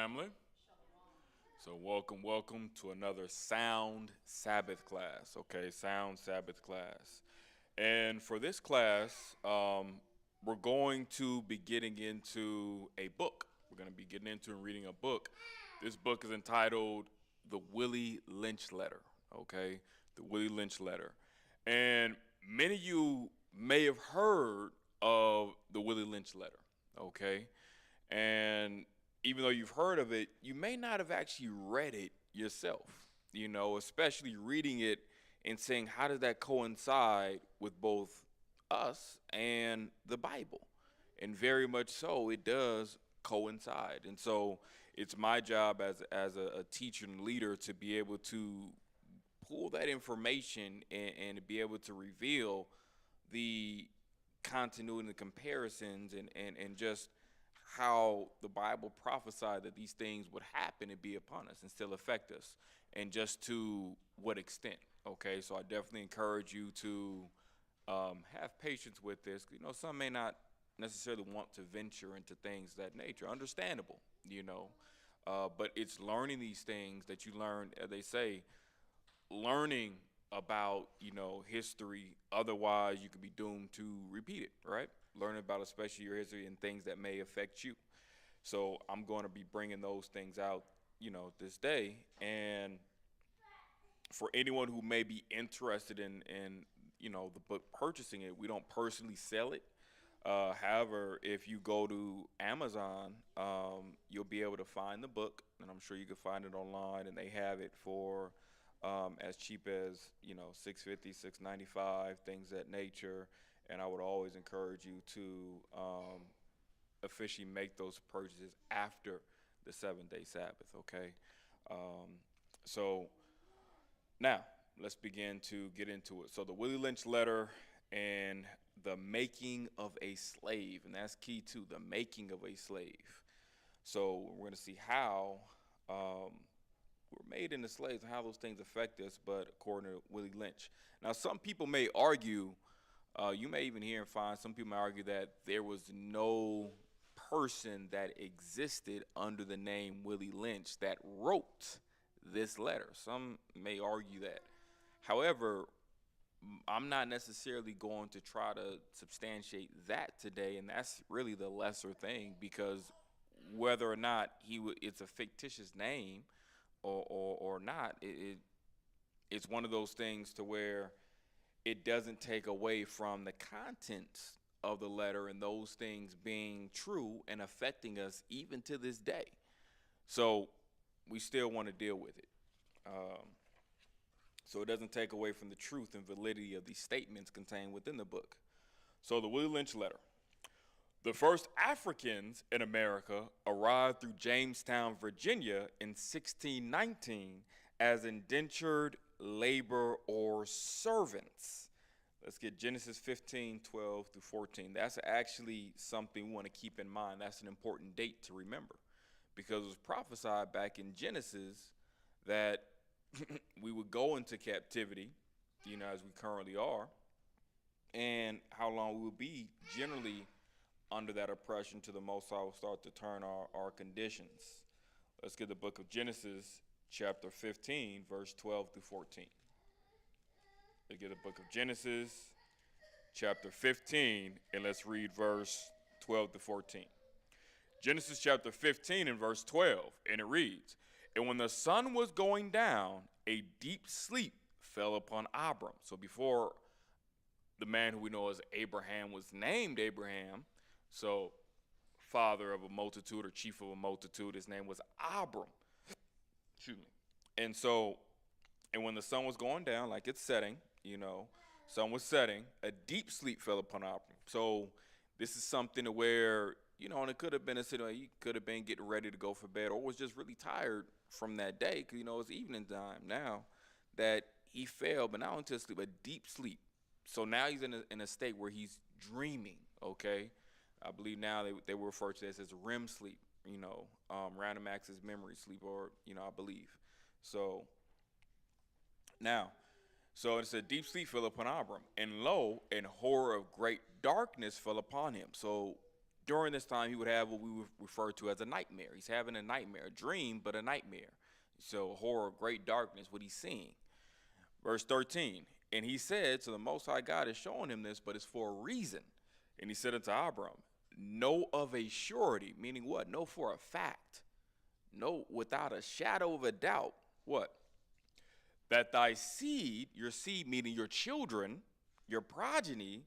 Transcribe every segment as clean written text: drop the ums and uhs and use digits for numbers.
family. So welcome to another Sound Sabbath class. Okay, Sound Sabbath class. And for this class, we're going to be getting into a book. We're going to be getting into and reading a book. This book is entitled The Willie Lynch Letter. Okay, The Willie Lynch Letter. And many of you may have heard of the Willie Lynch Letter. Okay, and even though you've heard of it, you may not have actually read it yourself, especially reading it and saying, how does that coincide with both us and the Bible? And very much so, it does coincide. And so it's my job as a teacher and leader to be able to pull that information and to be able to reveal the continuity and the comparisons and just how the Bible prophesied that these things would happen and be upon us and still affect us, and just to what extent. Okay, so I definitely encourage you to have patience with this. Some may not necessarily want to venture into things of that nature. Understandable, but it's learning these things that you learn, as they say, learning about history. Otherwise, you could be doomed to repeat it, right? Learning about especially your history and things that may affect you. So I'm going to be bringing those things out, this day. And for anyone who may be interested in the book, purchasing it, we don't personally sell it. However, if you go to Amazon, you'll be able to find the book, and I'm sure you can find it online, and they have it for as cheap as $6.50, $6.95, things of that nature. And I would always encourage you to officially make those purchases after the 7-day Sabbath. Okay, so now let's begin to get into it. So the Willie Lynch letter and the making of a slave, and that's key too, the making of a slave. So we're going to see how we're made into slaves and how those things affect us, but according to Willie Lynch. Now, some people may argue, you may even hear and find some people may argue that there was no person that existed under the name Willie Lynch that wrote this letter. Some may argue that. However, I'm not necessarily going to try to substantiate that today, and that's really the lesser thing, because whether or not it's a fictitious name or not, it's one of those things to where it doesn't take away from the contents of the letter and those things being true and affecting us even to this day. So we still want to deal with it. So it doesn't take away from the truth and validity of these statements contained within the book. So the Willie Lynch letter. The first Africans in America arrived through Jamestown, Virginia in 1619 as indentured labor or servants. Let's get Genesis 15:12 through 14. That's actually something we want to keep in mind. That's an important date to remember, because it was prophesied back in Genesis that we would go into captivity, as we currently are, and how long we would be generally under that oppression to the Most High will start to turn our conditions. Let's get the book of Genesis, chapter 15, verse 12 through 14. Let's get the book of Genesis, chapter 15, and let's read verse 12 to 14. Genesis chapter 15 and verse 12, and it reads, "And when the sun was going down, a deep sleep fell upon Abram." So before the man who we know as Abraham was named Abraham, so father of a multitude or chief of a multitude, his name was Abram. Excuse me. And when the sun was going down, like it's setting, sun was setting, a deep sleep fell upon Abram. So this is something to where, and it could have been a situation, he could have been getting ready to go for bed, or was just really tired from that day, because, it's evening time now, that he fell, but not into sleep, a deep sleep. So now he's in a state where he's dreaming, okay? I believe now they will refer to this as REM sleep, random access memory sleep, or, I believe. So now, it's a deep sleep fell upon Abram, and lo, an horror of great darkness fell upon him. So during this time, he would have what we would refer to as a nightmare. He's having a nightmare, a dream, but a nightmare. So horror, great darkness, what he's seeing. Verse 13, and he said, so the Most High God is showing him this, but it's for a reason. And he said unto Abram, know of a surety, meaning what? Know for a fact. Know without a shadow of a doubt, what? That thy seed, your seed meaning your children, your progeny,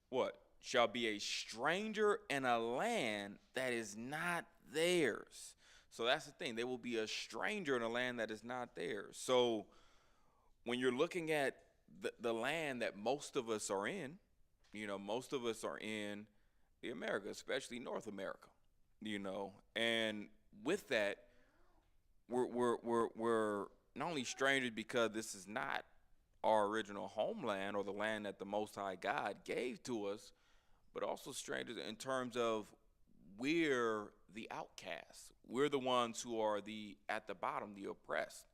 what? Shall be a stranger in a land that is not theirs. So that's the thing. They will be a stranger in a land that is not theirs. So when you're looking at the land that most of us are in, most of us are in the America, especially North America, and with that, we're not only strangers because this is not our original homeland or the land that the Most High God gave to us, but also strangers in terms of we're the outcasts. We're the ones who are at the bottom, the oppressed,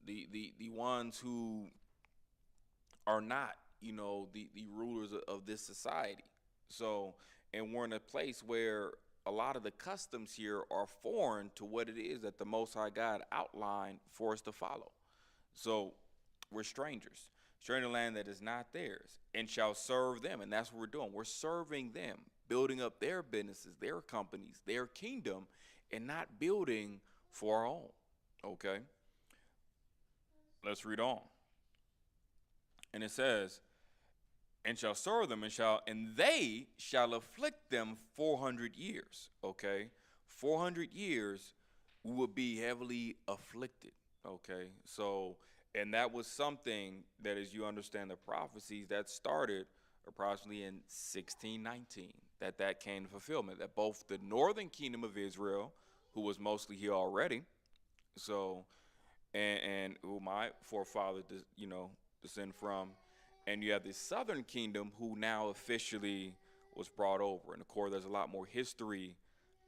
the ones who are not, the rulers of this society. So, and we're in a place where a lot of the customs here are foreign to what it is that the Most High God outlined for us to follow. So we're strangers, stranger land that is not theirs, and shall serve them. And that's what we're doing. We're serving them, building up their businesses, their companies, their kingdom, and not building for our own. Okay? Let's read on. And it says, and shall serve them, and they shall afflict them 400 years. Okay? 400 years we will be heavily afflicted. Okay? So, and that was something that, as you understand the prophecies, that started approximately in 1619, that came to fulfillment, that both the northern kingdom of Israel, who was mostly here already, so, and who my forefathers, descend from, and you have the southern kingdom who now officially was brought over. And of course, there's a lot more history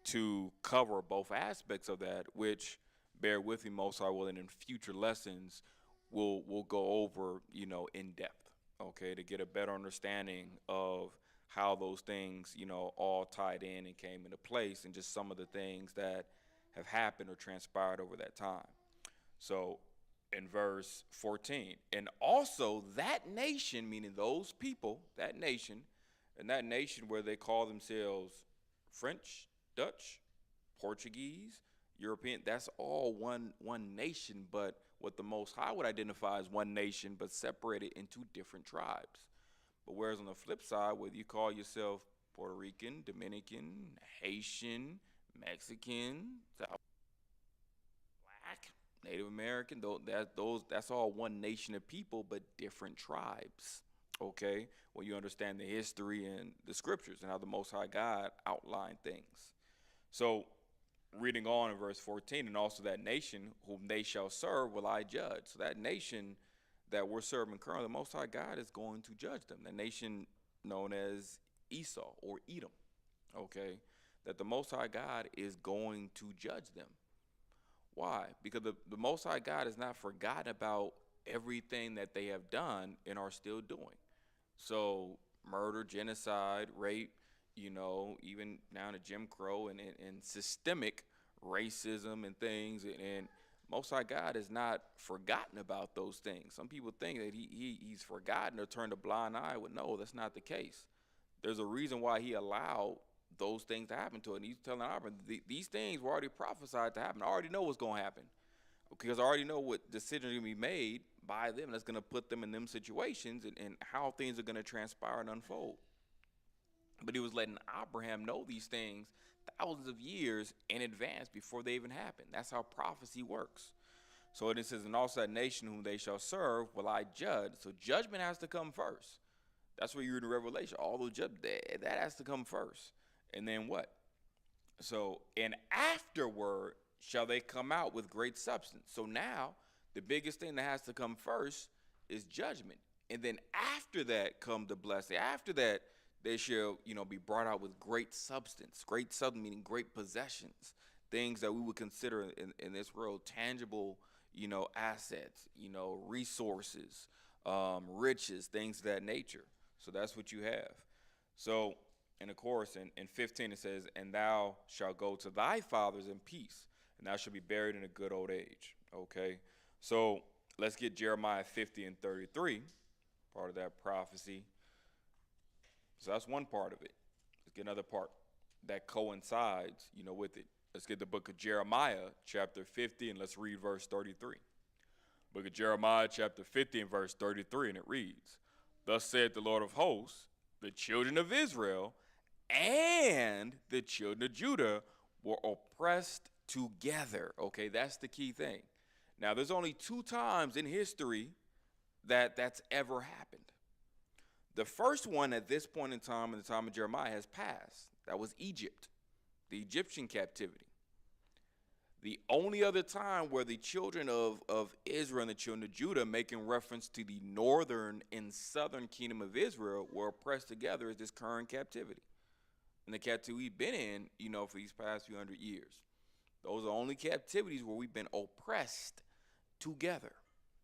to cover both aspects of that, which, bear with me, Most High willing, in future lessons we'll go over, in depth, okay, to get a better understanding of how those things, all tied in and came into place, and just some of the things that have happened or transpired over that time. So in verse 14, and also that nation, meaning those people, that nation, and that nation where they call themselves French, Dutch, Portuguese, European, that's all one nation, but what the Most High would identify as one nation, but separated into different tribes. But whereas on the flip side, whether you call yourself Puerto Rican, Dominican, Haitian, Mexican, South Black, Native American, that's all one nation of people, but different tribes. Okay, when you understand the history and the scriptures and how the Most High God outlined things. So, reading on in verse 14, and also that nation whom they shall serve will I judge. So that nation that we're serving currently, the Most High God is going to judge them. The nation known as Esau or Edom. Okay, that the Most High God is going to judge them. Why? Because the Most High God has not forgotten about everything that they have done and are still doing. So murder, genocide, rape, even down to Jim Crow and systemic racism and things. And Most High God has not forgotten about those things. Some people think that he's forgotten or turned a blind eye. Well, no, that's not the case. There's a reason why he allowed those things to happen to it. And he's telling Abram, these things were already prophesied to happen. I already know what's going to happen because I already know what decisions are going to be made by them that's going to put them in them situations and how things are going to transpire and unfold. But he was letting Abraham know these things thousands of years in advance before they even happen. That's how prophecy works. So it says, and also that nation whom they shall serve will I judge. So judgment has to come first. That's what you read in Revelation. All those that has to come first. And then what? So, and afterward shall they come out with great substance. So now the biggest thing that has to come first is judgment. And then after that come the blessing. After that, they shall, be brought out with great substance. Great substance meaning great possessions. Things that we would consider in this world tangible, assets, resources, riches, things of that nature. So that's what you have. So And of course, in 15 it says, "And thou shalt go to thy fathers in peace, and thou shalt be buried in a good old age." Okay, so let's get Jeremiah 50 and 33, part of that prophecy. So that's one part of it. Let's get another part that coincides, with it. Let's get the book of Jeremiah, chapter 50, and let's read verse 33. Book of Jeremiah, chapter 50, and verse 33, and it reads, "Thus saith the Lord of hosts, the children of Israel and the children of Judah were oppressed together." Okay, that's the key thing. Now, there's only 2 times in history that's ever happened. The first one at this point in time, in the time of Jeremiah, has passed. That was Egypt, the Egyptian captivity. The only other time where the children of Israel and the children of Judah, making reference to the northern and southern kingdom of Israel, were oppressed together is this current captivity. And the captivity we've been in, for these past few hundred years. Those are only captivities where we've been oppressed together,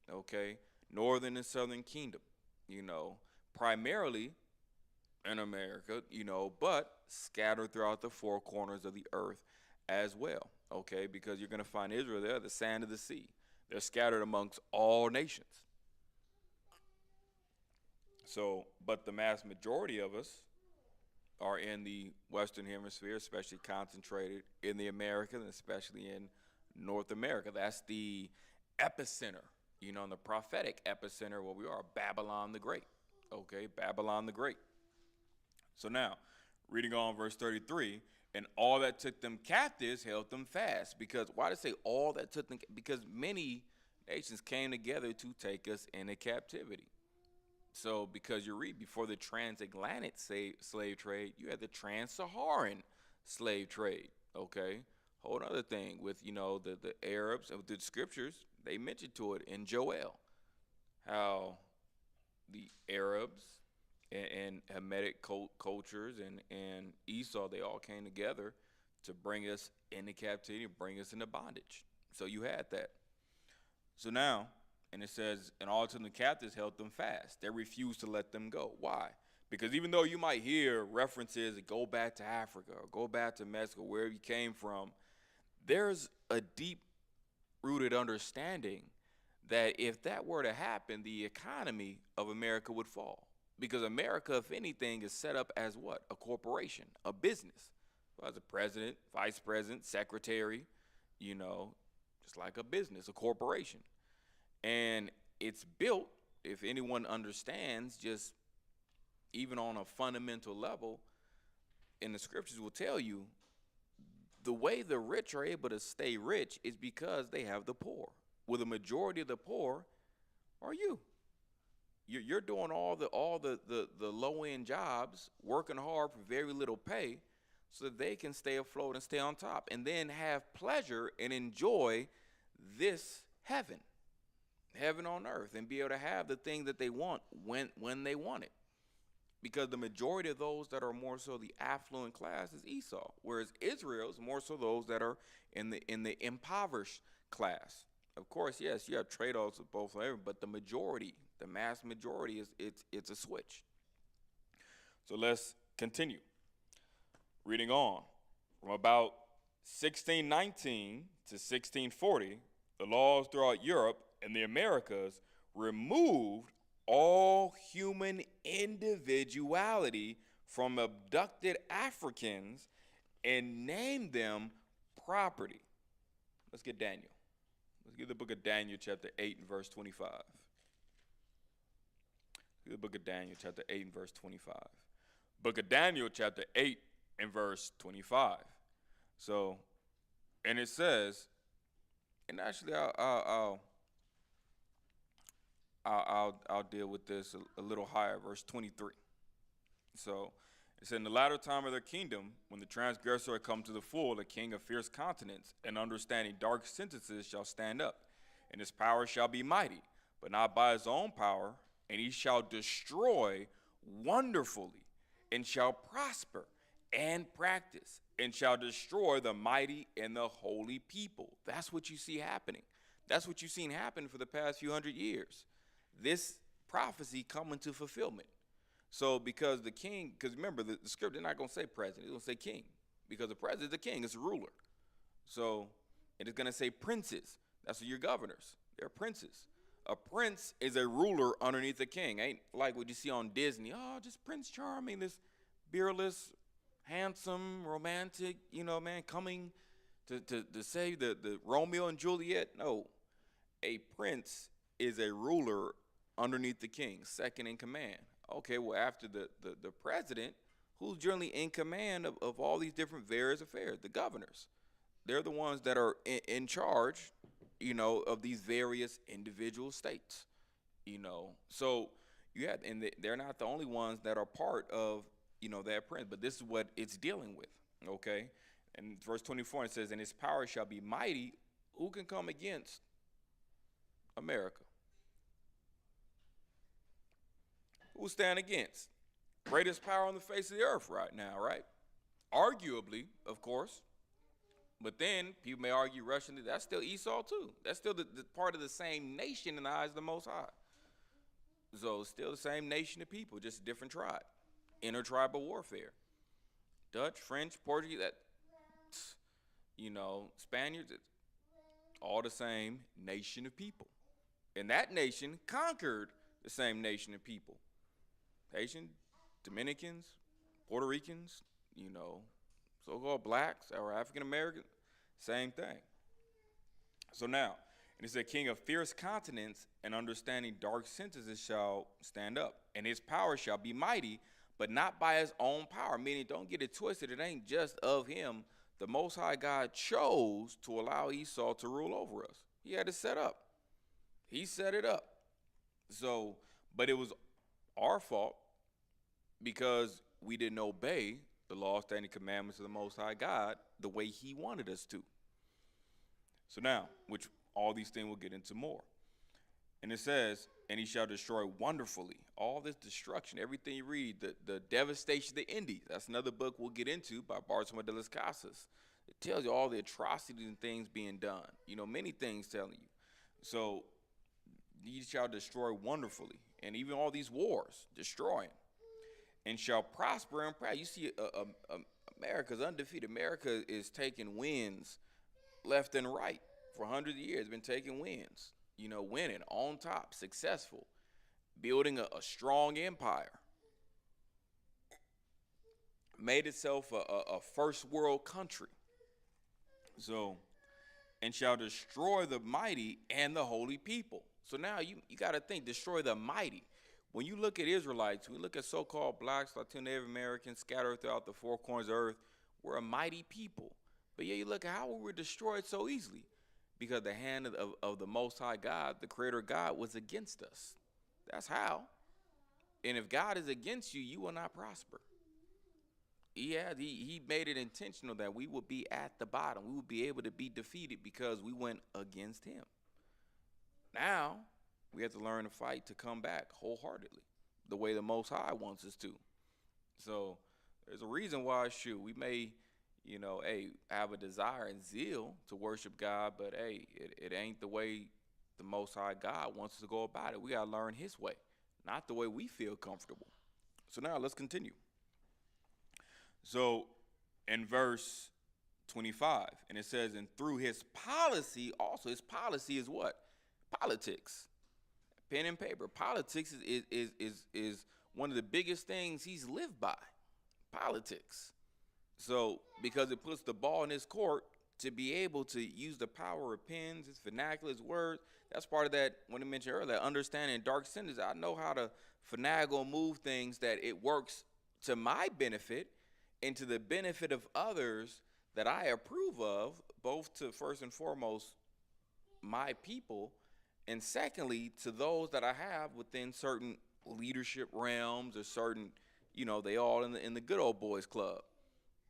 okay? Northern and southern kingdom, primarily in America, but scattered throughout the 4 corners of the earth as well, okay? Because you're going to find Israel there, the sand of the sea. They're scattered amongst all nations. So, but the mass majority of us are in the Western Hemisphere, especially concentrated in the Americas, and especially in North America. That's the epicenter, and the prophetic epicenter where we are, Babylon the Great. Okay, Babylon the Great. So now, reading on verse 33, "And all that took them captives held them fast." Because, why did it say all that took them? Because many nations came together to take us into captivity. So, because you read, before the transatlantic slave trade, you had the trans-Saharan slave trade, okay? Whole other thing with, the Arabs, of the scriptures, they mentioned to it in Joel, how the Arabs and Hamitic cultures and Esau, they all came together to bring us into captivity, bring us into bondage. So you had that. So now, and it says, "And all to the captives held them fast." They refused to let them go. Why? Because even though you might hear references that go back to Africa or go back to Mexico, wherever you came from, there's a deep-rooted understanding that if that were to happen, the economy of America would fall. Because America, if anything, is set up as what? A corporation, a business. Well, as a president, vice president, secretary, just like a business, a corporation. And it's built, if anyone understands, just even on a fundamental level, and the scriptures will tell you, the way the rich are able to stay rich is because they have the poor. Well, the majority of the poor are you. You're doing all the low-end jobs, working hard for very little pay, so that they can stay afloat and stay on top, and then have pleasure and enjoy this heaven on earth, and be able to have the thing that they want when they want it. Because the majority of those that are more so the affluent class is Esau, whereas Israel is more so those that are in the impoverished class. Of course, yes, you have trade-offs of both, but the majority, the mass majority, it's a switch. So let's continue. Reading on, from about 1619 to 1640, the laws throughout Europe and the Americas removed all human individuality from abducted Africans and named them property. Let's get Daniel. Let's get the book of Daniel, chapter 8 and verse 25. The book of Daniel, chapter 8 and verse 25. Book of Daniel, chapter 8 and verse 25. So, and it says, and actually I'll deal with this a little higher, verse 23. So it said, "In the latter time of their kingdom, when the transgressor had come to the full, the king of fierce countenance and understanding dark sentences shall stand up, and his power shall be mighty, but not by his own power, and he shall destroy wonderfully, and shall prosper and practice, and shall destroy the mighty and the holy people." That's what you see happening. That's what you've seen happen for the past few hundred years. This prophecy coming to fulfillment. So because the king, because remember the script, they're not gonna say president, they're gonna say king, because the president is the king, it's a ruler. So it is gonna say princes. That's what your governors. They're princes. A prince is a ruler underneath the king. Ain't like what you see on Disney. Oh, just Prince Charming, this beerless, handsome, romantic, man, coming to save the Romeo and Juliet. No, a prince is a ruler underneath the king, second in command. Okay, well, after the president, who's generally in command of all these different various affairs? The governors. They're the ones that are in charge, of these various individual states. So you have, and they're not the only ones that are part of, that prince, but this is what it's dealing with. Okay, and verse 24 it says, "And his power shall be mighty. Who can come against America? Who will stand against? Greatest power on the face of the earth right now, right? Arguably, of course. But then people may argue Russia, that's still Esau too. That's still the part of the same nation in the eyes of the Most High. So still the same nation of people, just a different tribe. Intertribal warfare. Dutch, French, Portuguese, Spaniards, it's all the same nation of people. And that nation conquered the same nation of people. Haitian, Dominicans, Puerto Ricans, so-called blacks or African Americans, same thing. So now, and it said, "King of fierce countenance and understanding dark sentences shall stand up, and his power shall be mighty, but not by his own power." Meaning, don't get it twisted. It ain't just of him. The Most High God chose to allow Esau to rule over us. He had it set up. He set it up. So, but it was our fault because we didn't obey the law, standing commandments of the Most High God the way he wanted us to. So now, which all these things we'll get into more. And it says, "And he shall destroy wonderfully." All this destruction, everything you read, the devastation of the Indies. That's another book we'll get into by Bartolomé de las Casas. It tells you all the atrocities and things being done. Many things telling you. So he shall destroy wonderfully. And even all these wars, destroying. "And shall prosper and proud." You see, America's undefeated. America is taking wins left and right for hundreds of years. Been taking wins, winning on top, successful, building a strong empire. Made itself a first world country. So, "And shall destroy the mighty and the holy people." So now you got to think, destroy the mighty. When you look at Israelites, we look at so-called blacks, Latino, Native Americans scattered throughout the four corners of the earth, we're a mighty people. But yeah, you look at how we were destroyed so easily. Because the hand of the Most High God, the Creator God, was against us. That's how. And if God is against you, you will not prosper. He made it intentional that we would be at the bottom. We would be able to be defeated because we went against him. Now, we have to learn to fight to come back wholeheartedly, the way the Most High wants us to. So there's a reason why, we may, have a desire and zeal to worship God, but it ain't the way the Most High God wants us to go about it. We got to learn his way, not the way we feel comfortable. So now let's continue. So in verse 25, and it says, "And through his policy," also his policy is what? Politics. Pen and paper. Politics is one of the biggest things he's lived by. Politics. So because it puts the ball in his court to be able to use the power of pens, his vernacular, his words. That's part of that, when I mentioned earlier, understanding dark sentences. I know how to finagle and move things that it works to my benefit and to the benefit of others that I approve of, both to first and foremost my people, and secondly to those that I have within certain leadership realms or certain, they all in the good old boys club.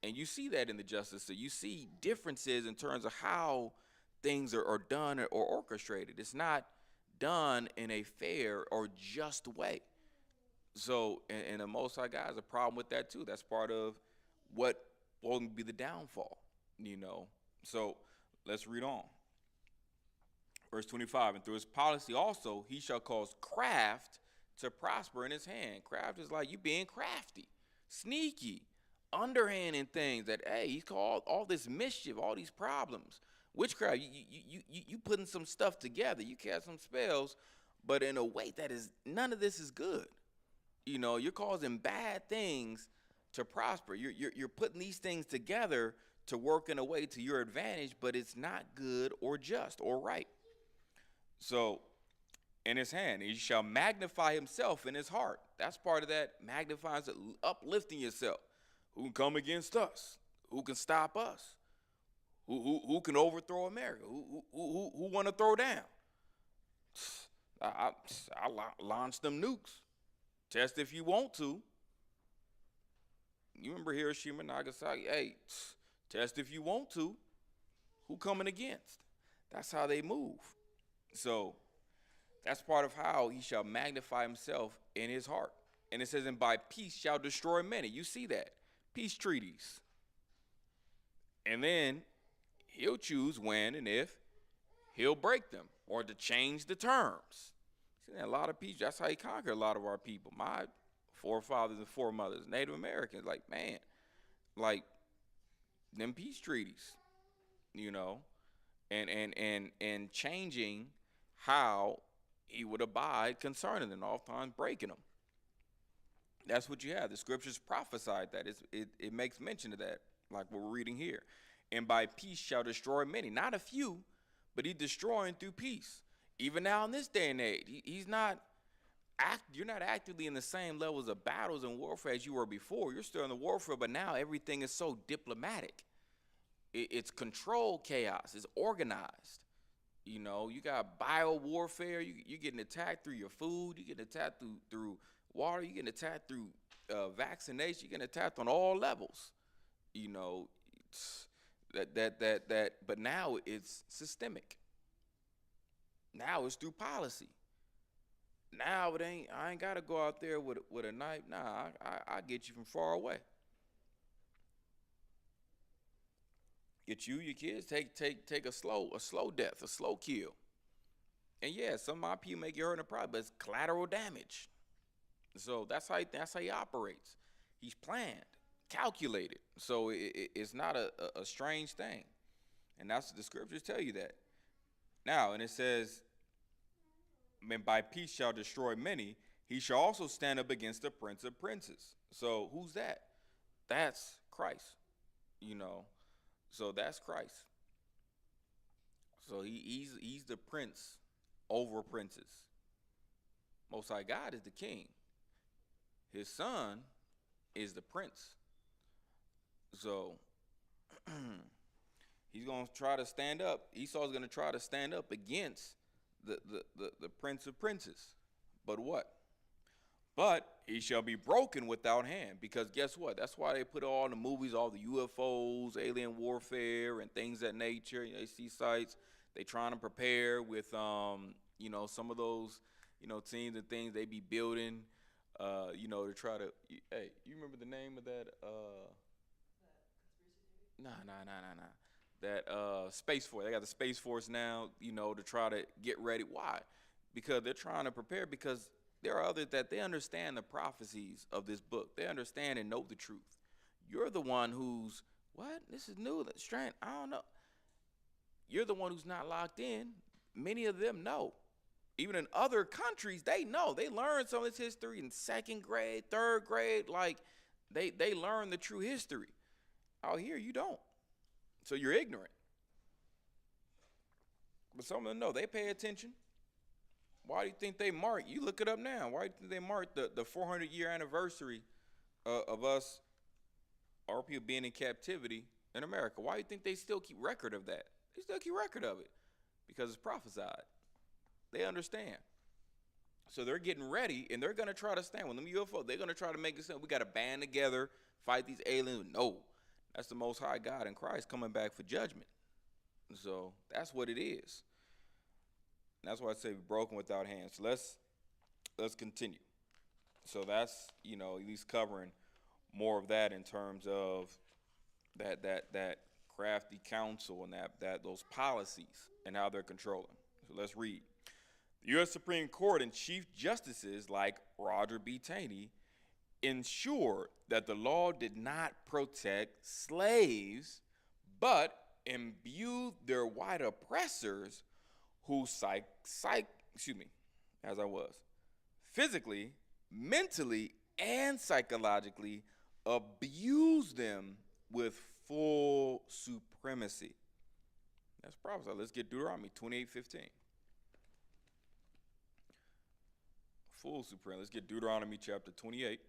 And you see that in the justice system. You see differences in terms of how things are done or orchestrated. It's not done in a fair or just way. So, and the Most High God has a problem with that too. That's part of what will be the downfall, So let's read on. Verse 25, "And through his policy also he shall cause craft to prosper in his hand. Craft is like you being crafty, sneaky, underhand in things that, hey, he's called all this mischief, all these problems. Witchcraft, you putting some stuff together. You cast some spells, but in a way that is none of this is good. You're causing bad things to prosper. You're putting these things together to work in a way to your advantage, but it's not good or just or right. So in his hand, he shall magnify himself in his heart. That's part of that magnifying, uplifting yourself. Who can come against us? Who can stop us? Who can overthrow America? Who want to throw down? I launch them nukes. Test if you want to. You remember Hiroshima, Nagasaki? Hey, test if you want to. Who coming against? That's how they move. So that's part of how he shall magnify himself in his heart. And it says, and by peace shall destroy many. You see that. Peace treaties. And then he'll choose when and if he'll break them or to change the terms. See, a lot of peace, that's how he conquered a lot of our people. My forefathers and foremothers, Native Americans, like, man, like them peace treaties, and changing how he would abide concerning them, oftentimes breaking them. That's what you have. The scriptures prophesied that. It makes mention of that, like what we're reading here. And by peace shall destroy many. Not a few, but he's destroying through peace. Even now in this day and age, you're not actively in the same levels of battles and warfare as you were before. You're still in the warfare, but now everything is so diplomatic. It's controlled chaos. It's organized. You got bio warfare. You're getting attacked through your food. You're getting attacked through water. You're getting attacked through vaccination. You're getting attacked on all levels. But now it's systemic. Now it's through policy. Now I ain't gotta go out there with a knife. Nah, I get you from far away. Get you, your kids, take a slow death, a slow kill. And yeah, some of my people may get hurt in a problem, but it's collateral damage. So that's how he operates. He's planned, calculated. So it's not a strange thing. And that's the scriptures tell you that. Now, and it says, and by peace shall destroy many, he shall also stand up against the prince of princes. So who's that? That's Christ. So that's Christ. So he's the prince over princes. Most High God is the king. His son is the prince. So he's going to try to stand up. Esau's going to try to stand up against the prince of princes. But what? But he shall be broken without hand. Because guess what? That's why they put all in the movies, all the UFOs, alien warfare, and things of that nature. They see sites. They trying to prepare with, some of those, teams and things they be building, to try to. Hey, you remember the name of that? Nah. That Space Force. They got the Space Force now, to try to get ready. Why? Because they're trying to prepare, because there are others that they understand the prophecies of this book. They understand and know the truth. You're the one who's, what? This is new, that's strange. I don't know. You're the one who's not locked in. Many of them know. Even in other countries, they know. They learn some of this history in second grade, third grade. Like, they learn the true history. Out here, you don't. So you're ignorant. But some of them know. They pay attention. Why do you think they mark? You look it up now. Why do you think they mark the 400-year anniversary of us, our people being in captivity in America? Why do you think they still keep record of that? They still keep record of it because it's prophesied. They understand. So they're getting ready, and they're going to try to stand with them UFO. They're going to try to make it sound we got to band together, fight these aliens. No, that's the Most High God in Christ coming back for judgment. So that's what it is. And that's why I say broken without hands. So let's continue. So that's, at least covering more of that in terms of that crafty counsel and that those policies and how they're controlling. So let's read. The U.S. Supreme Court and Chief Justices like Roger B. Taney ensured that the law did not protect slaves, but imbued their white oppressors who as I was, physically, mentally, and psychologically abused them with full supremacy. That's prophesied. Let's get Deuteronomy 28:15. Full supremacy. Let's get Deuteronomy chapter 28.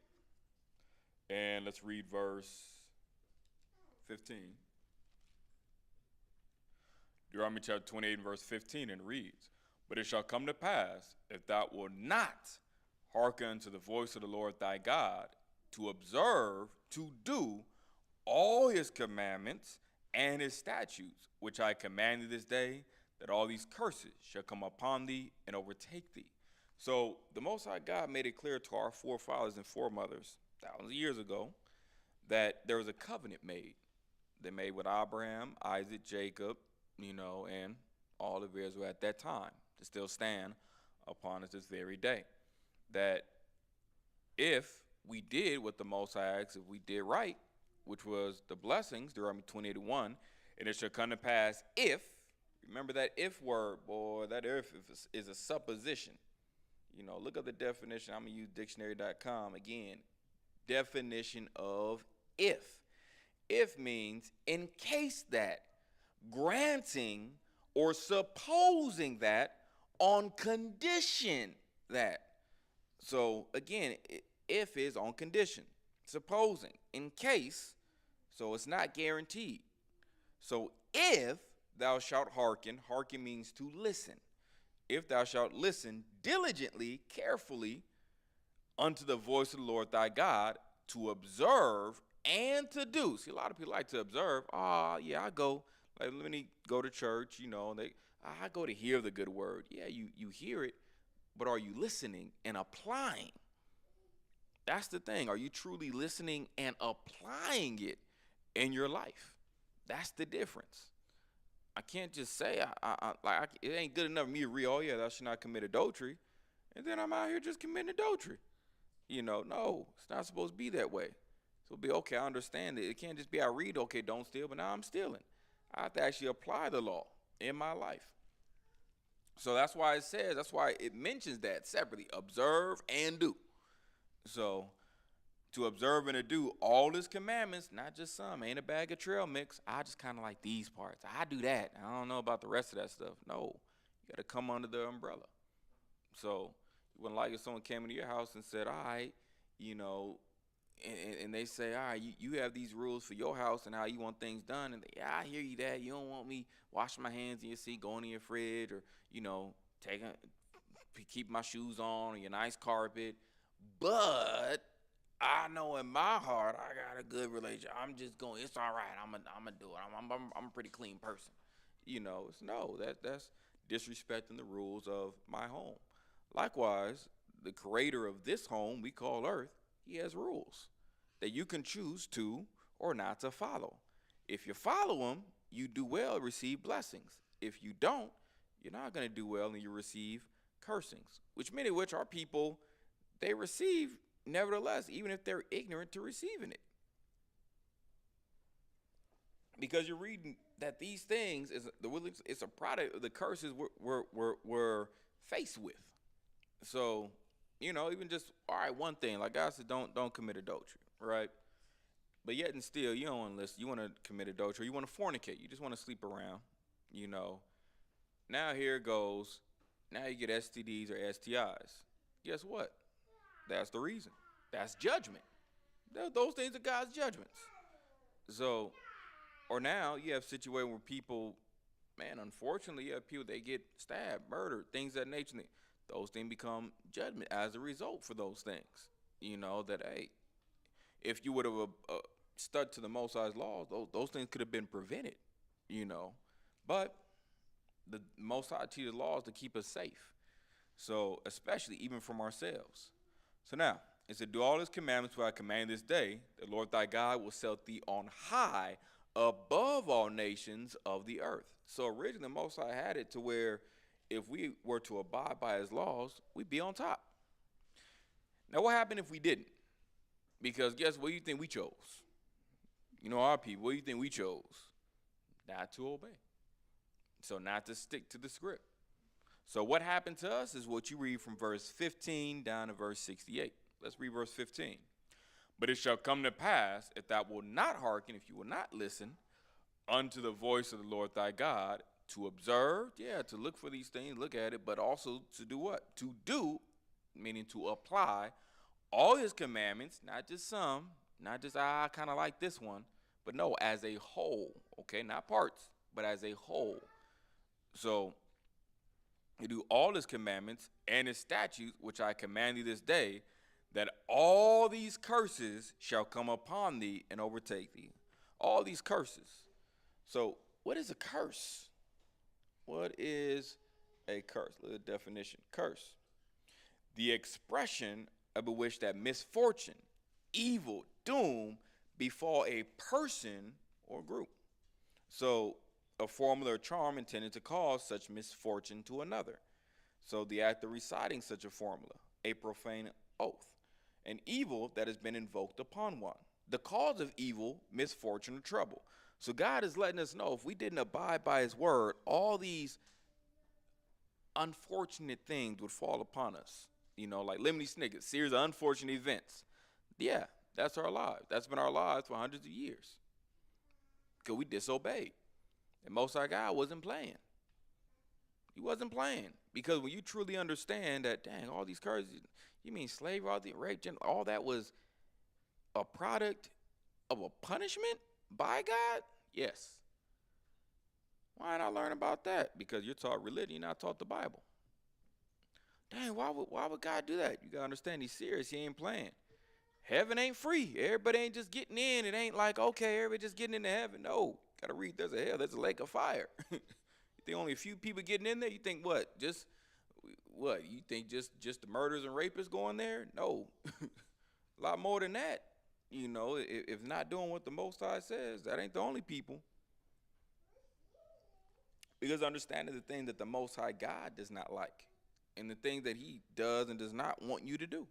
And let's read verse 15. Deuteronomy chapter 28 and verse 15, and reads, "But it shall come to pass, if thou wilt not hearken to the voice of the Lord thy God, to observe, to do all his commandments and his statutes, which I command thee this day, that all these curses shall come upon thee and overtake thee." So the Most High God made it clear to our forefathers and foremothers thousands of years ago that there was a covenant made. They made with Abraham, Isaac, Jacob, and all of Israel at that time, to still stand upon us this very day. That if we did what the Most High asked, if we did right, which was the blessings, Deuteronomy 28:1, and it shall come to pass if, remember that if word, boy, that if is a supposition. Look up the definition. I'm going to use dictionary.com again. Definition of if. If means in case that, granting or supposing that, on condition that. So again, if is on condition, supposing, in case, so it's not guaranteed. So if thou shalt hearken means to listen. If thou shalt listen diligently, carefully, unto the voice of the Lord thy God, to observe and to do. See, a lot of people like to observe. I go. Like, let me go to church, I go to hear the good word. Yeah, you hear it, but are you listening and applying? That's the thing. Are you truly listening and applying it in your life? That's the difference. I can't just say it ain't good enough for me to read, oh yeah, thou shalt not commit adultery, and then I'm out here just committing adultery. No, it's not supposed to be that way. So it'll be okay, I understand it. It can't just be I read, okay, don't steal, but now I'm stealing. I have to actually apply the law in my life. So that's why it mentions that separately, observe and do. So to observe and to do all his commandments, not just some, ain't a bag of trail mix. I just kind of like these parts. I do that. I don't know about the rest of that stuff. No, you got to come under the umbrella. So you wouldn't like if someone came into your house and said, all right, and they say, all right, you have these rules for your house and how you want things done. And I hear you, Dad. You don't want me washing my hands in your seat, going in your fridge, or, keep my shoes on, or your nice carpet. But I know in my heart I got a good relationship. I'm just going, it's all right. I'm gonna do it. I'm a pretty clean person. That's disrespecting the rules of my home. Likewise, the creator of this home we call Earth, he has rules that you can choose to or not to follow. If you follow them, you do well, receive blessings. If you don't, you're not going to do well and you receive cursings, which many of which are people, they receive nevertheless, even if they're ignorant to receiving it. Because you're reading that these things, it's a product of the curses we're faced with. So, even just, all right, one thing, like God said, don't commit adultery, right? But yet and still, you don't want to listen. You want to commit adultery. You want to fornicate. You just want to sleep around, Now here it goes. Now you get STDs or STIs. Guess what? That's the reason. That's judgment. Those things are God's judgments. So, or now you have situations where people, unfortunately, you have people, they get stabbed, murdered, things of that nature. Those things become judgment as a result for those things. That, hey, if you would have stuck to the Most High's laws, those things could have been prevented, But the Most High teaches laws to keep us safe. So, especially even from ourselves. So now, it said, do all his commandments which I command this day, the Lord thy God will set thee on high above all nations of the earth. So originally, the Most High had it to where if we were to abide by his laws, we'd be on top. Now, what happened if we didn't? Because guess what you think we chose? You know, our people, what do you think we chose? Not to obey. So not to stick to the script. So what happened to us is what you read from verse 15 down to verse 68. Let's read verse 15. But it shall come to pass, if thou wilt not hearken, if you will not listen unto the voice of the Lord thy God, to observe, to look for these things, look at it, but also to do what? To do, meaning to apply all his commandments, not just some, not just, I kind of like this one, but no, as a whole, okay? Not parts, but as a whole. So, you do all his commandments and his statutes, which I command thee this day, that all these curses shall come upon thee and overtake thee. All these curses. So, what is a curse? What is a curse? Little definition. Curse. The expression of which that misfortune, evil, doom befall a person or group. So, a formula or charm intended to cause such misfortune to another. So the act of reciting such a formula, a profane oath, an evil that has been invoked upon one. The cause of evil, misfortune, or trouble. So God is letting us know if we didn't abide by his word, all these unfortunate things would fall upon us. You know, like Lemony Snicket, series of unfortunate events. Yeah, that's our lives. That's been our lives for hundreds of years. Because we disobeyed. And Most High God wasn't playing. He wasn't playing. Because when you truly understand that, dang, all these curses, you mean slavery, all the rape, all that was a product of a punishment by God? Yes. Why not learn about that? Because you're taught religion, you're not taught the Bible. Dang, why would God do that? You got to understand he's serious. He ain't playing. Heaven ain't free. Everybody ain't just getting in. It ain't like, okay, everybody just getting into heaven. No. Got to read, there's a hell, there's a lake of fire. You think only a few people getting in there? You think what? You think just the murderers and rapists going there? No. A lot more than that. You know, if not doing what the Most High says, that ain't the only people. Because understanding the thing that the Most High God does not like and the thing that he does and does not want you to do.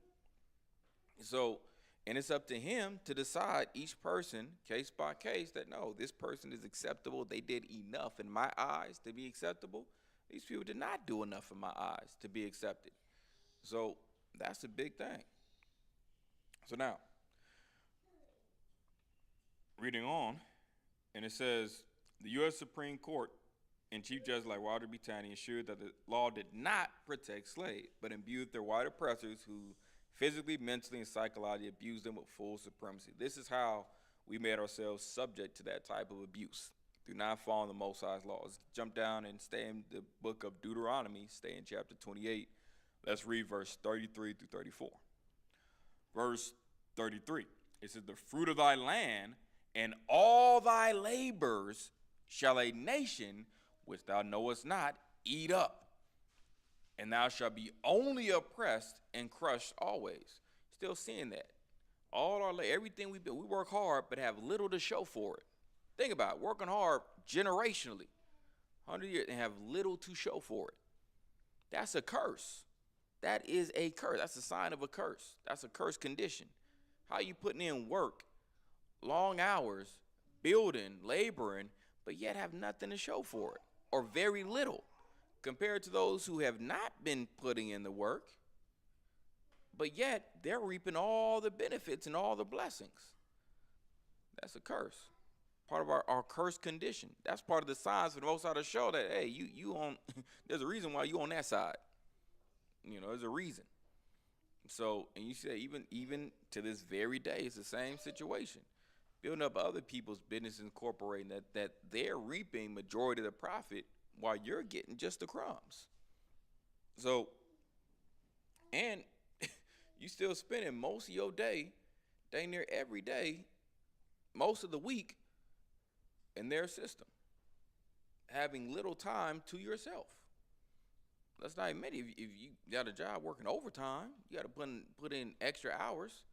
So, and it's up to him to decide each person, case by case, that no, this person is acceptable. They did enough in my eyes to be acceptable. These people did not do enough in my eyes to be accepted. So that's a big thing. So now, reading on, and it says, the U.S. Supreme Court and Chief Judge like Walter B. Taney assured that the law did not protect slaves, but imbued their white oppressors who physically, mentally, and psychologically abused them with full supremacy. This is how we made ourselves subject to that type of abuse, through not following the Most High's laws. Jump down and stay in the book of Deuteronomy, stay in chapter 28. Let's read verse 33 through 34. Verse 33, it says, the fruit of thy land and all thy labors shall a nation which thou knowest not eat up. And thou shalt be only oppressed and crushed always. Still seeing that. Everything we build, we work hard, but have little to show for it. Think about it, working hard generationally, 100 years, and have little to show for it. That's a curse. That is a curse. That's a sign of a curse. That's a cursed condition. How you putting in work, long hours, building, laboring, but yet have nothing to show for it, or very little. Compared to those who have not been putting in the work, but yet they're reaping all the benefits and all the blessings. That's a curse. Part of our cursed condition. That's part of the signs for the Most High to show that, hey, you on, there's a reason why you on that side. You know, there's a reason. So, and you say even to this very day, it's the same situation. Building up other people's business, incorporating that they're reaping majority of the profit, while you're getting just the crumbs. So, and you still spending most of your day, dang near every day, most of the week, in their system, having little time to yourself. Let's not admit it. If you got a job working overtime, you got to put in extra hours,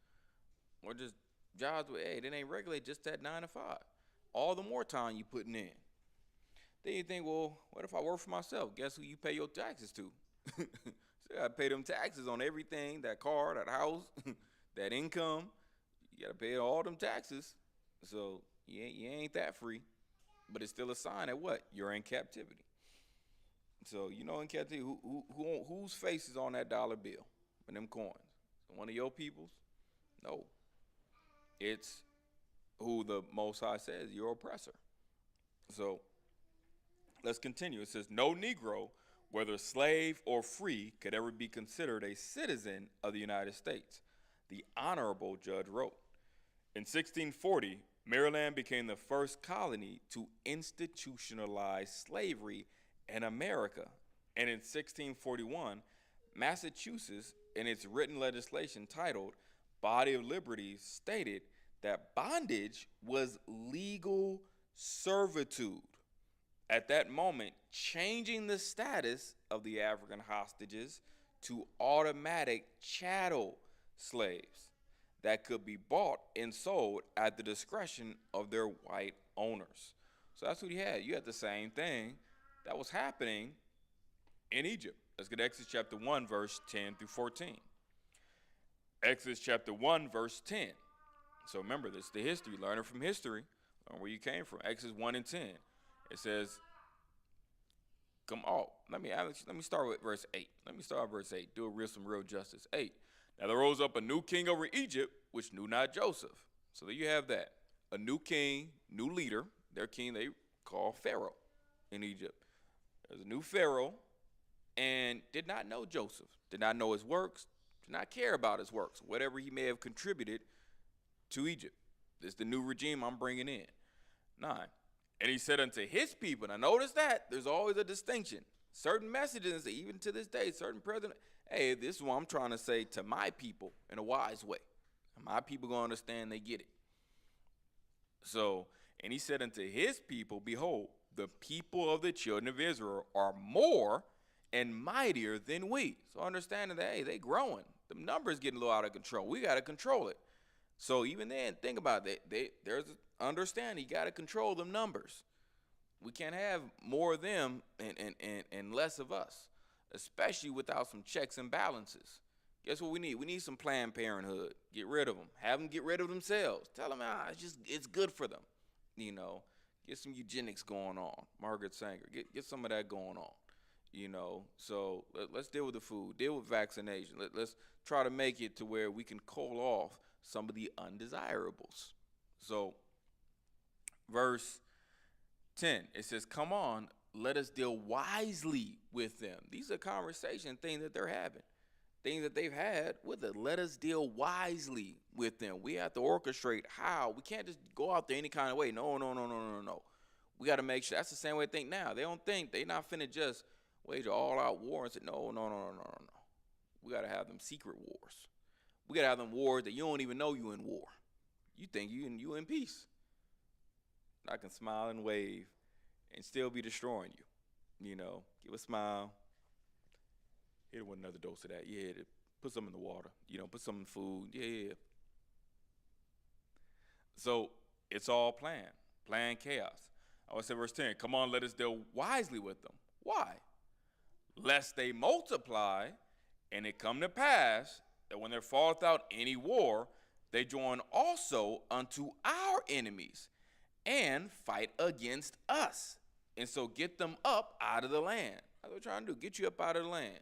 or just jobs where, hey, it ain't regulated just that 9 to 5. All the more time you putting in. Then you think, well, what if I work for myself? Guess who you pay your taxes to? So you gotta pay them taxes on everything, that car, that house, that income. You gotta pay all them taxes. So you ain't that free. But it's still a sign that what? You're in captivity. So in captivity, whose face is on that dollar bill and them coins? One of your people's? No. It's who the Most High says, your oppressor. So let's continue. It says, no Negro, whether slave or free, could ever be considered a citizen of the United States, the Honorable Judge wrote. In 1640, Maryland became the first colony to institutionalize slavery in America. And in 1641, Massachusetts, in its written legislation titled Body of Liberties, stated that bondage was legal servitude. At that moment, changing the status of the African hostages to automatic chattel slaves that could be bought and sold at the discretion of their white owners. So that's what you had. You had the same thing that was happening in Egypt. Let's get Exodus chapter 1, verse 10 through 14. Exodus chapter 1, verse 10. So remember, this is the history. Learn it from history. Learn where you came from. Exodus 1 and 10. It says, let me start with verse 8. Let me start with verse 8. Do some real justice. 8. Now there rose up a new king over Egypt, which knew not Joseph. So there you have that. A new king, new leader. Their king they call Pharaoh in Egypt. There's a new Pharaoh and did not know Joseph. Did not know his works. Did not care about his works. Whatever he may have contributed to Egypt. This is the new regime I'm bringing in. 9. And he said unto his people, now notice that there's always a distinction. Certain messages, even to this day, certain president, hey, this is what I'm trying to say to my people in a wise way. My people gonna understand, they get it. So, and he said unto his people, behold, the people of the children of Israel are more and mightier than we. So understanding that, hey, they growing. The numbers getting a little out of control. We got to control it. So even then, think about it. There's understanding. You got to control them numbers. We can't have more of them and less of us, especially without some checks and balances. Guess what we need? We need some Planned Parenthood. Get rid of them. Have them get rid of themselves. Tell them, it's good for them. Get some eugenics going on. Margaret Sanger, get some of that going on. So let's deal with the food. Deal with vaccination. Let's try to make it to where we can call off some of the undesirables. So verse 10, it says, come on, let us deal wisely with them. These are conversation things that they're having, things that they've had with it. Let us deal wisely with them. We have to orchestrate how. We can't just go out there any kind of way. No. We got to make sure. That's the same way they think now. They don't think they're not finna just wage an all-out war and say, no. We got to have them secret wars. We got to have them wars that you don't even know you in war. You think you in peace. I can smile and wave and still be destroying you. Give a smile. Hit one another dose of that. Yeah, put some in the water. Put some in food. Yeah. So it's all planned chaos. I would say verse 10, come on, let us deal wisely with them. Why? Lest they multiply and it come to pass that when there falleth out any war, they join also unto our enemies and fight against us. And so get them up out of the land. That's what we're trying to do. Get you up out of the land.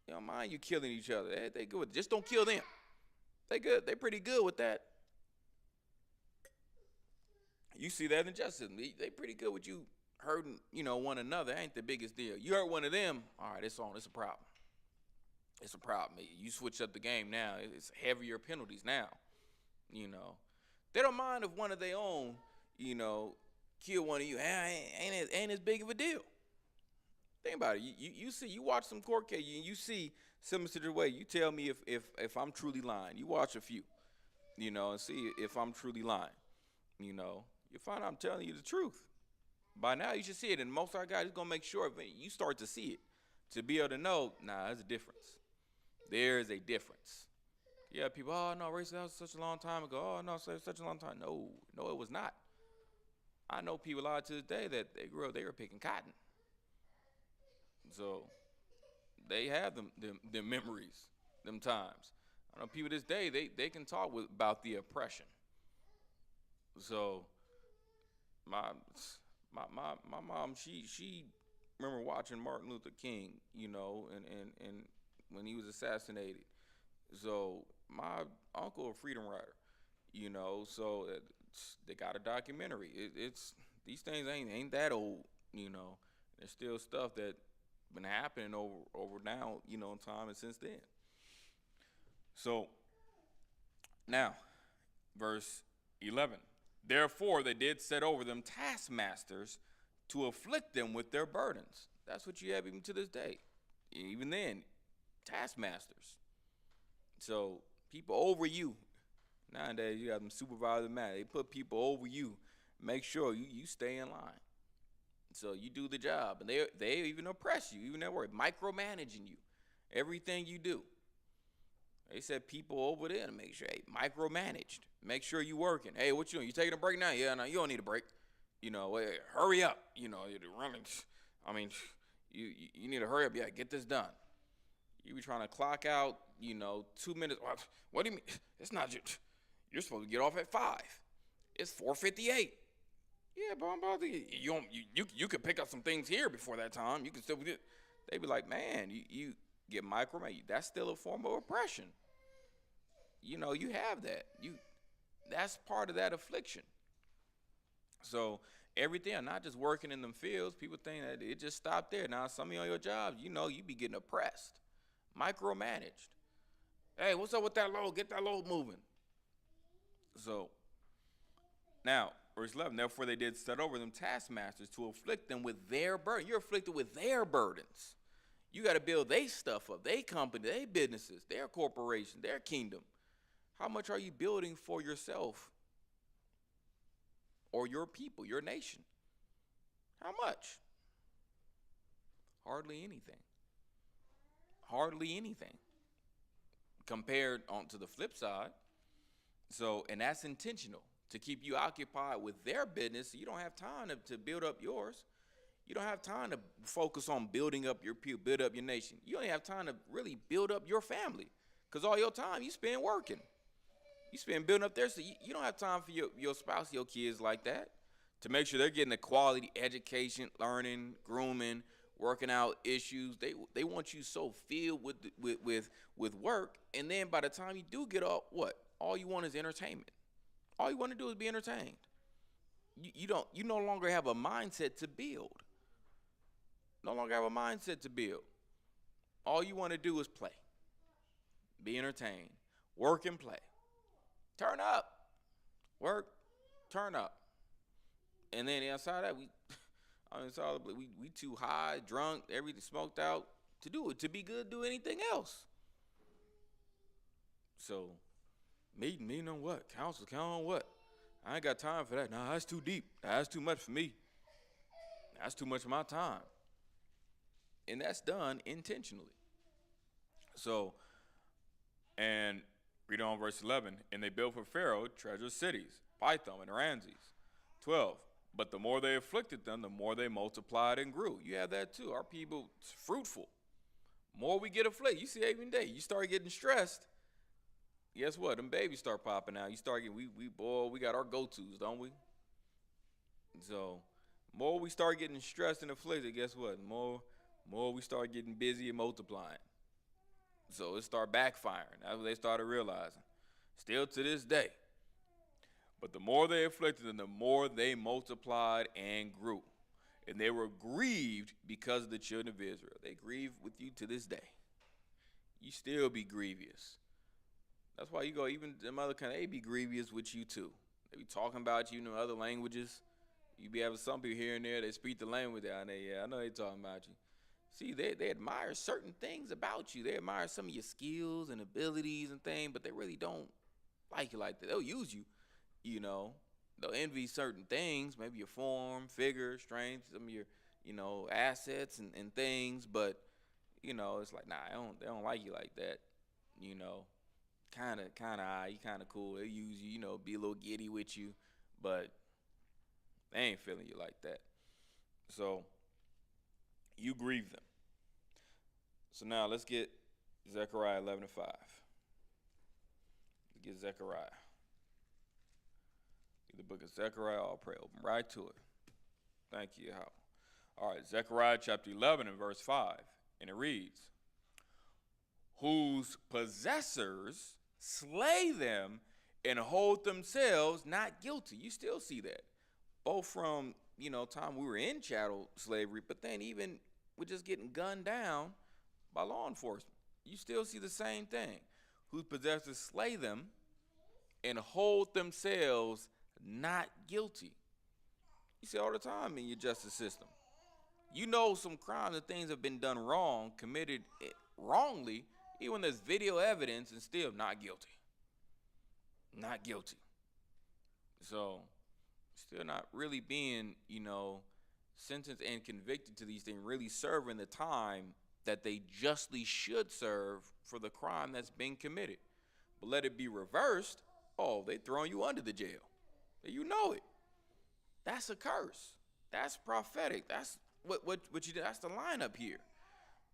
You don't mind you killing each other. They good with it. Just don't kill them. They good. They pretty good with that. You see that in justice. They pretty good with you hurting, one another. Ain't the biggest deal. You hurt one of them, all right, it's on. It's a problem. It's a problem. You switch up the game now. It's heavier penalties now. They don't mind if one of their own, kill one of you. Ain't as big of a deal. Think about it. You see, you watch some court case, you see similar to the way. You tell me if I'm truly lying. You watch a few, and see if I'm truly lying. You find out I'm telling you the truth. By now, you should see it. And most of our guys is going to make sure you start to see it. To be able to know, there's a difference. There is a difference. Yeah, people, oh, no, racism, that was such a long time ago. Oh, no, such a long time. No, it was not. I know people out to this day that they grew up, they were picking cotton. So they have them memories, them times. I know people this day, they can talk about the oppression. So my my mom, she remember watching Martin Luther King, and when he was assassinated. So my uncle, a freedom rider, so they got a documentary. It's these things ain't that old, you know. There's still stuff that been happening over now, in time and since then. So now, verse 11. Therefore, they did set over them taskmasters to afflict them with their burdens. That's what you have even to this day. Even then, taskmasters. So people over you. Nowadays, you got them supervisors, man. They put people over you. Make sure you stay in line. So you do the job, and they even oppress you, even at work, micromanaging you, everything you do. They said people over there to make sure, hey, micromanaged. Make sure you working. Hey, what you doing? You taking a break now? Yeah, no, you don't need a break. Hey, hurry up. You're running. I mean, you need to hurry up. Yeah, get this done. You be trying to clock out, 2 minutes. What do you mean? It's not just, you're supposed to get off at 5. It's 4:58. Yeah, but I'm about to. You could pick up some things here before that time. You can still get. They be like, man, you get micromanaged. That's still a form of oppression. You have that. That's part of that affliction. So everything, not just working in them fields. People think that it just stopped there. Now some of you on your jobs, you be getting oppressed, micromanaged. Hey, what's up with that load? Get that load moving. So now, verse 11, therefore they did set over them taskmasters to afflict them with their burden. You're afflicted with their burdens. You got to build their stuff up, their company, their businesses, their corporation, their kingdom. How much are you building for yourself or your people, your nation? How much? Hardly anything. Hardly anything. Compared on to the flip side. So, and that's intentional to keep you occupied with their business. So you don't have time to build up yours. You don't have time to focus on building up your people, build up your nation. You don't have time to really build up your family because all your time you spend working. You spend building up there, so you don't have time for your spouse, your kids like that, to make sure they're getting a quality education, learning, grooming, working out issues. They want you so filled with work, and then by the time you do get off, what? All you want is entertainment. All you want to do is be entertained. You no longer have a mindset to build. No longer have a mindset to build. All you want to do is play, be entertained, work and play. Turn up, work, turn up, and then outside that we too high, drunk, everything smoked out to do it, to be good, do anything else. So, meeting on what? Council on what? I ain't got time for that. Nah, that's too deep. That's too much for me. That's too much of my time. And that's done intentionally. So, and read on verse 11. And they built for Pharaoh treasure cities, Pithom and Ramses. 12. But the more they afflicted them, the more they multiplied and grew. You have that too. Our people, fruitful. More we get afflicted. You see every day. You start getting stressed. Guess what? Them babies start popping out. You start getting, we got our go-tos, don't we? So, more we start getting stressed and afflicted, guess what? More we start getting busy and multiplying. So it started backfiring. That's what they started realizing. Still to this day. But the more they afflicted them, the more they multiplied and grew. And they were grieved because of the children of Israel. They grieve with you to this day. You still be grievous. That's why you go, even them other countries, they be grievous with you too. They be talking about you in other languages. You be having some people here and there that speak the language down there. Yeah, I know they talking about you. See, they admire certain things about you. They admire some of your skills and abilities and things, but they really don't like you like that. They'll use you, They'll envy certain things, maybe your form, figure, strength, some of your, assets and things. But, it's like, nah, they don't like you like that, Kind of, you kind of cool. They use you, be a little giddy with you. But They ain't feeling you like that. So you grieve them. So now let's get Zechariah 11 and 5. Let's get Zechariah. The book of Zechariah, I'll pray. Open right to it. Thank you, Yahweh. All right, Zechariah chapter 11 and verse 5. And it reads, whose possessors slay them and hold themselves not guilty. You still see that. Both from, time we were in chattel slavery, but then even we're just getting gunned down by law enforcement. You still see the same thing. Whose possessors slay them and hold themselves not guilty. You see all the time in your justice system. You know some crimes and things have been done wrong, committed wrongly, even when there's video evidence, and still not guilty. Not guilty. So, still not really being, sentenced and convicted to these things, really serving the time that they justly should serve for the crime that's been committed. But let it be reversed, they throwing you under the jail. You know it. That's a curse. That's prophetic. That's what you did. That's the lineup here.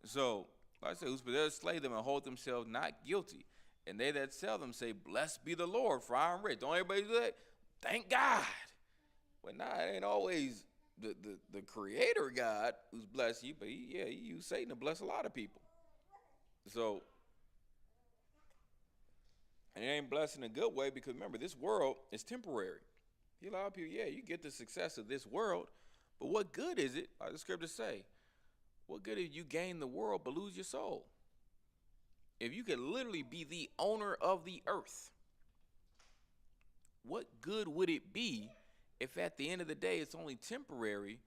So, like I said, whose possessors slay them and hold themselves not guilty. And they that sell them say, blessed be the Lord, for I am rich. Don't everybody do that? Thank God. But it ain't always the creator God who's blessed you, but he used Satan to bless a lot of people. So, and it ain't blessed in a good way, because remember, this world is temporary. A lot of people, you get the success of this world, but what good is it, like the scriptures say, what good if you gain the world but lose your soul? If you could literally be the owner of the earth, what good would it be if at the end of the day it's only temporary,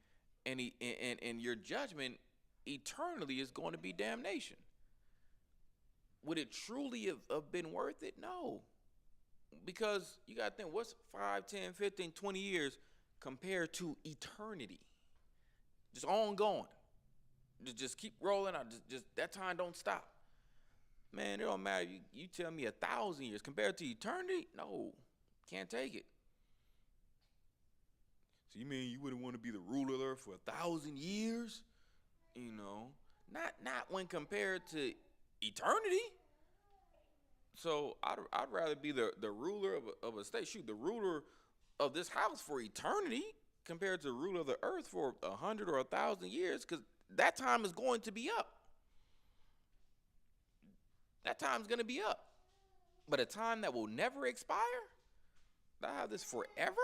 and your judgment eternally is going to be damnation? Would it truly have been worth it? No. Because you got to think, what's 5, 10, 15, 20 years compared to eternity? Just ongoing. Just keep rolling out. Just that time don't stop. Man, it don't matter. You tell me 1,000 years compared to eternity? No, can't take it. So you mean you wouldn't want to be the ruler of the earth for 1,000 years? Not when compared to eternity. So I'd rather be the ruler of a state. Shoot, the ruler of this house for eternity compared to the ruler of the earth for 100 or 1,000 years, because that time is going to be up. That time's going to be up. But a time that will never expire? I have this forever?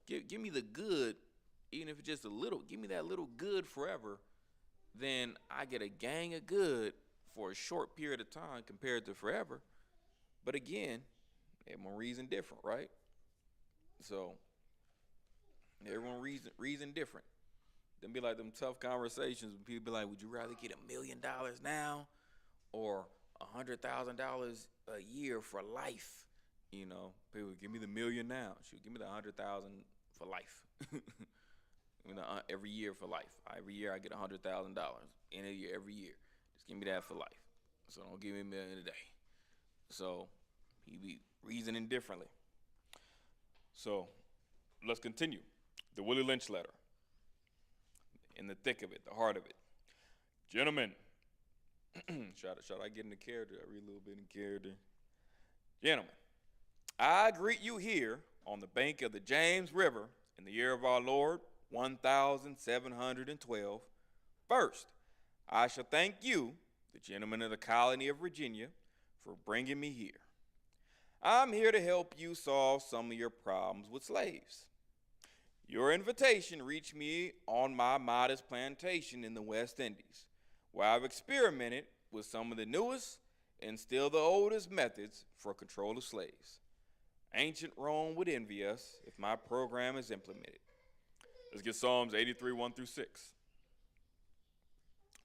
Give me the good, even if it's just a little. Give me that little good forever. Then I get a gang of good for a short period of time compared to forever. But again, everyone reason different, right? So everyone reason different. Then be like them tough conversations when people be like, would you rather get $1 million now or $100,000 a year for life? People give me the $1 million now. Shoot, give me the $100,000 for life. Every year for life. Every year I get $100,000 in a year, every year. Just give me that for life. So don't give me $1 million a day. So he be reasoning differently. So let's continue. The Willie Lynch letter. In the thick of it, the heart of it. Gentlemen, should I get into character? I read a little bit in character. Gentlemen, I greet you here on the bank of the James River in the year of our Lord, 1712. First, I shall thank you, the gentlemen of the colony of Virginia, for bringing me here. I'm here to help you solve some of your problems with slaves. Your invitation reached me on my modest plantation in the West Indies, where I've experimented with some of the newest and still the oldest methods for control of slaves. Ancient Rome would envy us if my program is implemented. Let's get Psalms 83, 1 through 6.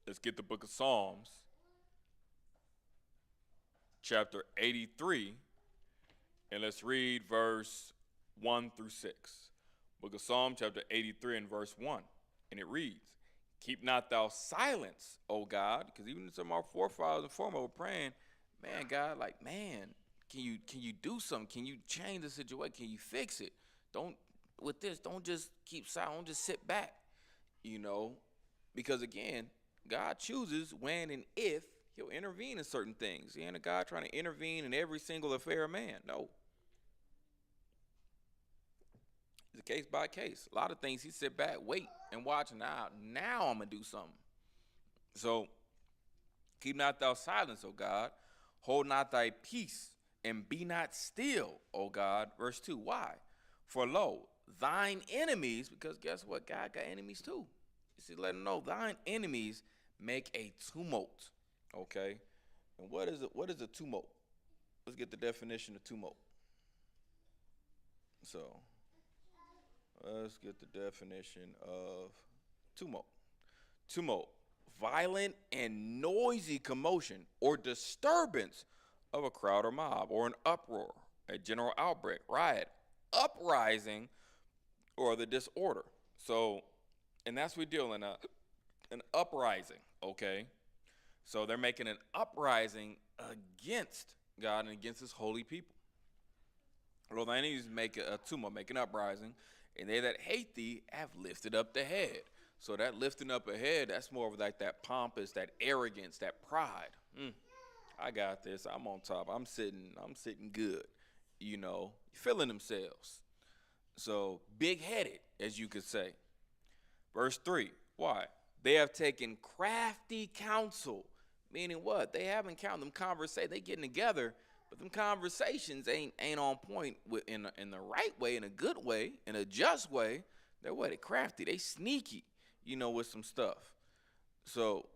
Let's get the book of Psalms, chapter 83, and let's read verse 1 through 6. Book of Psalm, chapter 83 and verse 1. And it reads, keep not thou silence, O God, because even some of our forefathers and foremothers were praying, man, God, can you do something? Can you change the situation? Can you fix it? Don't with this. Don't just keep silent. Don't just sit back. You know, because again, God chooses when and if He'll intervene in certain things. He ain't a God trying to intervene in every single affair of man. No. It's a case by case. A lot of things He sit back, wait, and watch. Now I'm gonna do something. So keep not thou silence, O God. Hold not thy peace, and be not still, O God. Verse 2. Why? For lo, thine enemies, because guess what? God got enemies too. You see, let them know thine enemies make a tumult. Okay? And what is a tumult? Let's get the definition of tumult. So let's get the definition of tumult. Tumult, violent and noisy commotion or disturbance of a crowd or mob, or an uproar, a general outbreak, riot, uprising, or the disorder. So, and that's what we're dealing an uprising, okay? So they're making an uprising against God and against His holy people. Well, the enemies make a tumult, make an uprising, and they that hate thee have lifted up the head. So that lifting up a head, that's more of like that pompous, that arrogance, that pride. I got this. I'm on top. I'm sitting good. You know, feeling themselves. So big-headed, as you could say. Verse 3. Why? They have taken crafty counsel. Meaning what? They haven't counted them conversations. They getting together, but them conversations ain't on point in the right way, in a good way, in a just way. They're what? They crafty. They sneaky, you know, with some stuff. So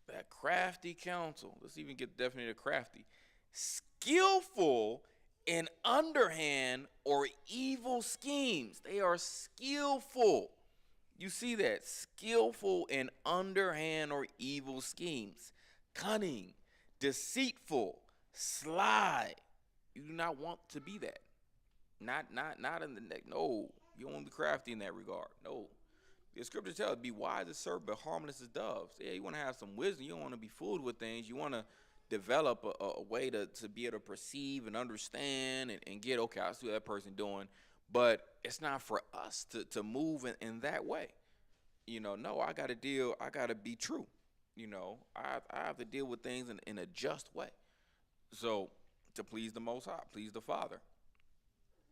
that crafty counsel. Let's even get the definition of crafty. Skillful in underhand or evil schemes. They are skillful. You see that? Skillful in underhand or evil schemes. Cunning, deceitful, sly. You do not want to be that. Not in the neck. No, you won't be crafty in that regard. No. The scripture tells, be wise as serpents, but harmless as doves. Yeah, you want to have some wisdom. You don't want to be fooled with things. You want to develop a way to be able to perceive and understand and get, okay, I see what that person doing. But it's not for us to move in that way. You know, no, I got to be true. You know, I have to deal with things in a just way. So to please the Most High, please the Father.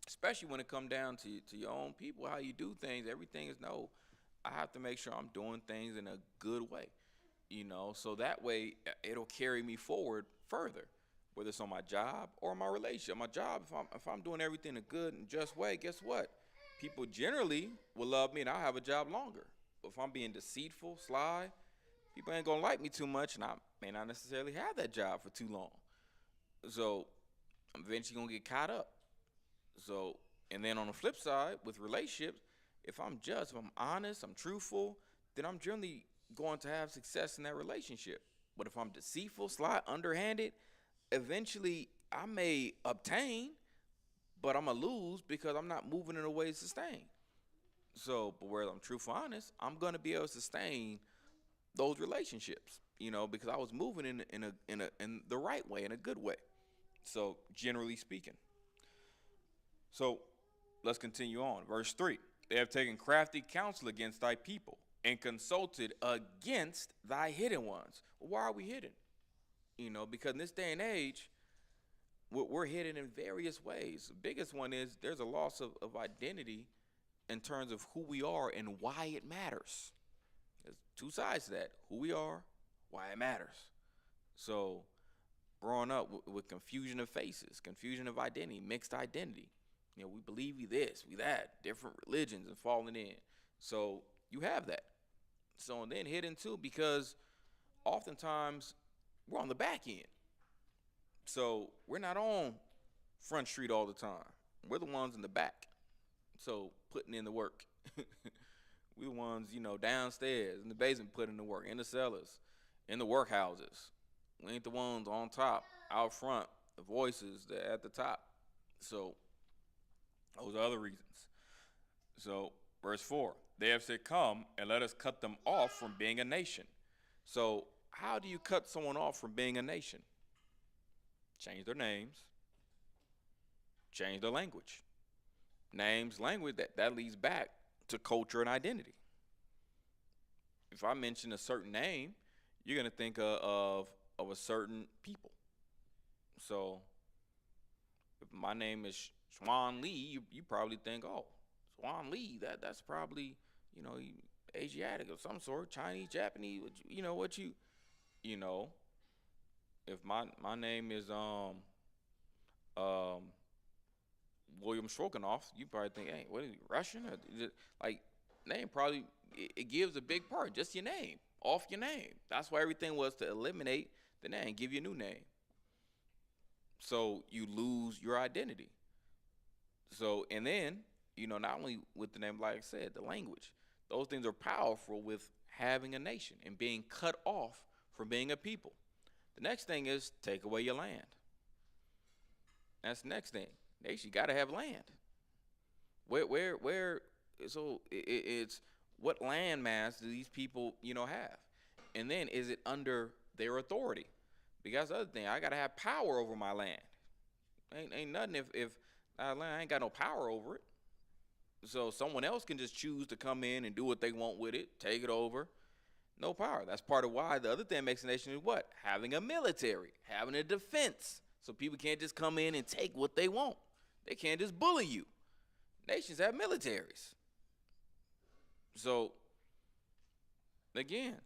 Especially when it comes down to your own people, how you do things, everything is no. I have to make sure I'm doing things in a good way, you know, so that way it'll carry me forward further, whether it's on my job or my relationship. My job, if I'm doing everything in a good and just way, guess what? People generally will love me and I'll have a job longer. But if I'm being deceitful, sly, people ain't going to like me too much and I may not necessarily have that job for too long. So I'm eventually going to get caught up. So, and then on the flip side, with relationships, if I'm just, if I'm honest, I'm truthful, then I'm generally going to have success in that relationship. But if I'm deceitful, sly, underhanded, eventually I may obtain, but I'm going to lose because I'm not moving in a way to sustain. So, but where I'm truthful, honest, I'm going to be able to sustain those relationships, you know, because I was moving in the right way, in a good way. So, generally speaking. So, let's continue on. Verse 3. They have taken crafty counsel against thy people and consulted against thy hidden ones. Well, why are we hidden? You know, because in this day and age, we're hidden in various ways. The biggest one is there's a loss of identity in terms of who we are and why it matters. There's two sides to that. Who we are, why it matters. So growing up with confusion of faces, confusion of identity, mixed identity. You know, we believe we this, we that, different religions and falling in. So you have that. So and then hidden too, because oftentimes we're on the back end. So we're not on Front Street all the time. We're the ones in the back. So putting in the work. We're the ones, you know, downstairs in the basement putting in the work, in the cellars, in the workhouses. We ain't the ones on top, out front, the voices that at the top. So those are other reasons. So, verse 4, they have said, come and let us cut them off from being a nation. So, how do you cut someone off from being a nation? Change their names, change their language. Names, language, that leads back to culture and identity. If I mention a certain name, you're gonna think of a certain people. So if my name is Swan Lee, you probably think, oh, Swan Lee, that's probably, you know, Asiatic of some sort, Chinese, Japanese, you know. If my name is um William Stroganoff, you probably think, hey, what is he, Russian? Or is it, like, name probably it gives a big part, just your name, off your name. That's why everything was to eliminate the name, give you a new name. So you lose your identity. So and then, not only with the name, like I said, the language, those things are powerful with having a nation and being cut off from being a people. The next thing is take away your land. That's the next thing. Nation, you got to have land. Where? So it's what land mass do these people, have, and then is it under their authority? Because the other thing, I got to have power over my land. Ain't nothing if I ain't got no power over it. So someone else can just choose to come in and do what they want with it, take it over. No power. That's part of why the other thing that makes a nation is what? Having a military, having a defense. So people can't just come in and take what they want. They can't just bully you. Nations have militaries. So, again,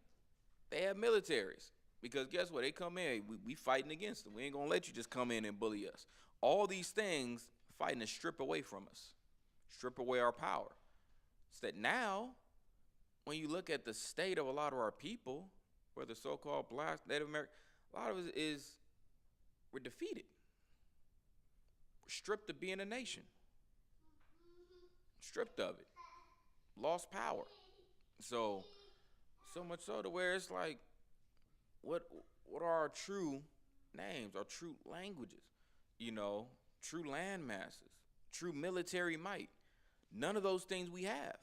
they have militaries. Because guess what? They come in, we fighting against them. We ain't going to let you just come in and bully us. All these things fighting to strip away from us, strip away our power. So that now, when you look at the state of a lot of our people, whether so-called blacks, Native American, a lot of it is we're defeated. We're stripped of being a nation. Stripped of it. Lost power. So much so to where it's like, what are our true names, our true languages, true land masses, true military might? None of those things we have.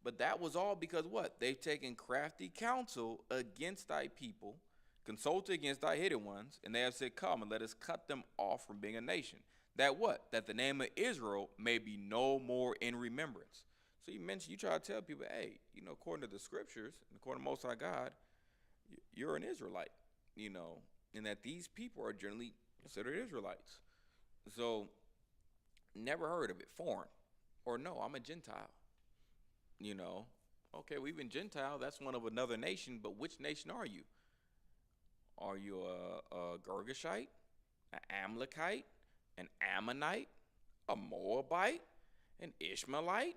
But that was all because what? They've taken crafty counsel against thy people, consulted against thy hidden ones, and they have said, come and let us cut them off from being a nation. That what? That the name of Israel may be no more in remembrance. So you try to tell people, hey, according to the scriptures, and according to Most High God, you're an Israelite, and that these people are generally considered Israelites. So never heard of it, foreign, or no, I'm a Gentile. Okay, we've been Gentile, that's one of another nation, but which nation are you? Are you a Girgashite, an Amalekite, an Ammonite, a Moabite, an Ishmaelite,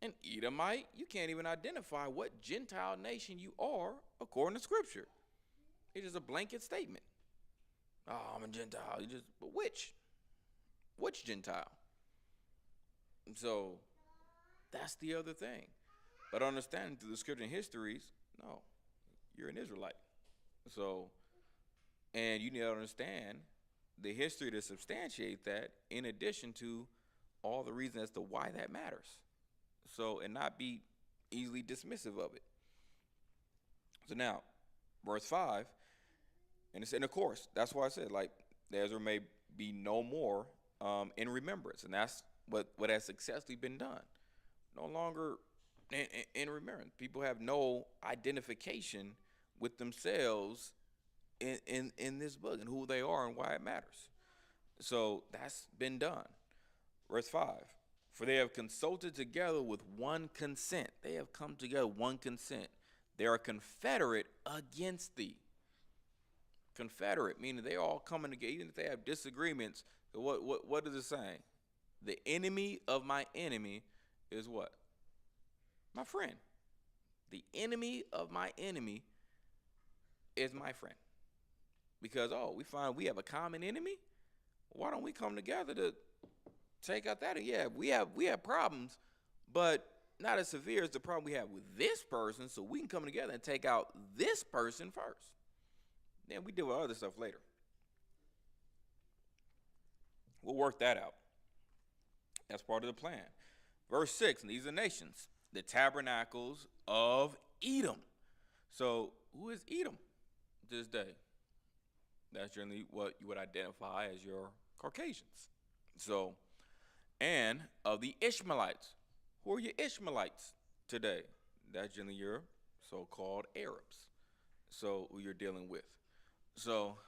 an Edomite? You can't even identify what Gentile nation you are according to Scripture. It is a blanket statement. Oh, I'm a Gentile. But which? Which Gentile? So that's the other thing. But understanding through the Scripture and histories, no, you're an Israelite. So, and you need to understand the history to substantiate that, in addition to all the reasons as to why that matters. So, and not be easily dismissive of it. So now, verse 5, and it's, and of course, that's why I said, like, there may be no more in remembrance. And that's what has successfully been done. No longer in remembrance. People have no identification with themselves in this book and who they are and why it matters. So that's been done. Verse 5, for they have consulted together with one consent. They have come together one consent. They are confederate against thee. Confederate, meaning they all coming together, even if they have disagreements. What is it saying? The enemy of my enemy is what? My friend. The enemy of my enemy is my friend. Because, we find we have a common enemy. Why don't we come together to take out that? Yeah, we have problems, but not as severe as the problem we have with this person, so we can come together and take out this person first. Then we deal with other stuff later. We'll work that out. That's part of the plan. Verse 6, and these are nations, the tabernacles of Edom. So who is Edom this day? That's generally what you would identify as your Caucasians. So and of the Ishmaelites. Who are your Ishmaelites today? That's generally your so-called Arabs. So who you're dealing with. So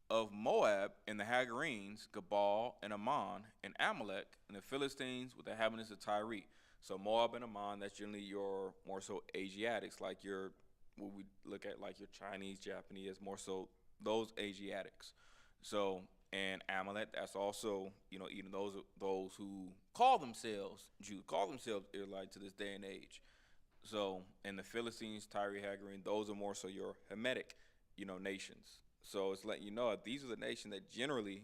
of Moab and the Hagarenes, Gabal and Ammon and Amalek and the Philistines with the inhabitants of Tyre. So Moab and Ammon, that's generally your more so Asiatics, like your what we look at like your Chinese, Japanese, more so those Asiatics. So and Amalek, that's also even those who call themselves Jews, call themselves Israelites to this day and age. So and the Philistines, Tyre, Hagarene, those are more so your Hamitic, nations. So it's letting you know that these are the nations that generally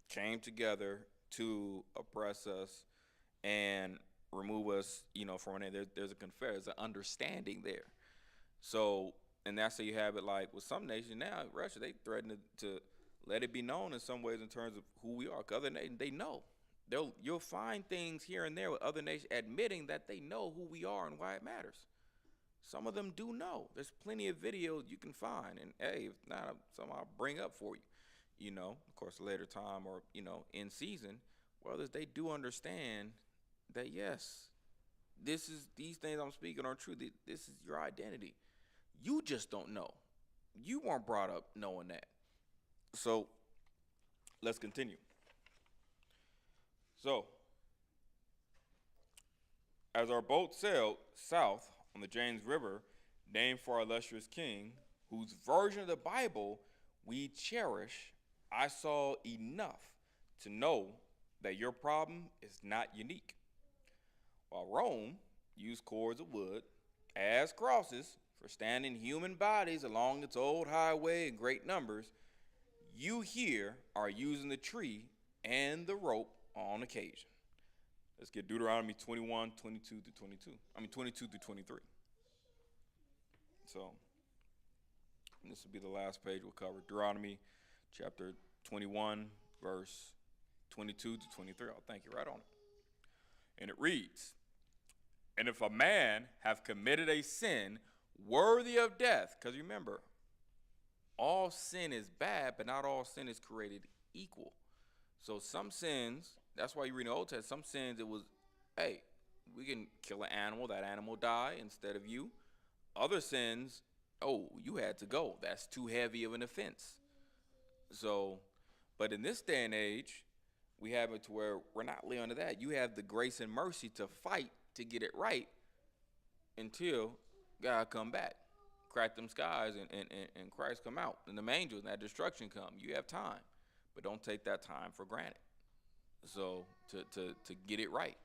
came together to oppress us and remove us, from it. There's a there's an understanding there. So, and that's how you have it like with some nations now, Russia, they threaten to let it be known in some ways in terms of who we are. 'Cause other nations, they know. You'll find things here and there with other nations admitting that they know who we are and why it matters. Some of them do know. There's plenty of videos you can find, and hey, if not, some I'll bring up for you. Of course, later time or in season. Well, they do understand that yes, these things I'm speaking are true. This is your identity. You just don't know. You weren't brought up knowing that. So let's continue. So as our boat sailed south on the James River, named for our illustrious king, whose version of the Bible we cherish, I saw enough to know that your problem is not unique. While Rome used cords of wood as crosses for standing human bodies along its old highway in great numbers, you here are using the tree and the rope on occasion. Let's get Deuteronomy 21, 22 to 22. 22 to 23. So, this will be the last page we'll cover. Deuteronomy chapter 21, verse 22 to 23. I'll thank you right on it. And it reads, and if a man have committed a sin worthy of death, because remember, all sin is bad, but not all sin is created equal. So some sins, that's why you read in the Old Testament, some sins it was, hey, we can kill an animal, that animal die instead of you. Other sins, oh, you had to go. That's too heavy of an offense. So, but in this day and age, we have it to where we're not really under that. You have the grace and mercy to fight to get it right until God come back, crack them skies, and Christ come out, and the angels and that destruction come. You have time, but don't take that time for granted. So to get it right,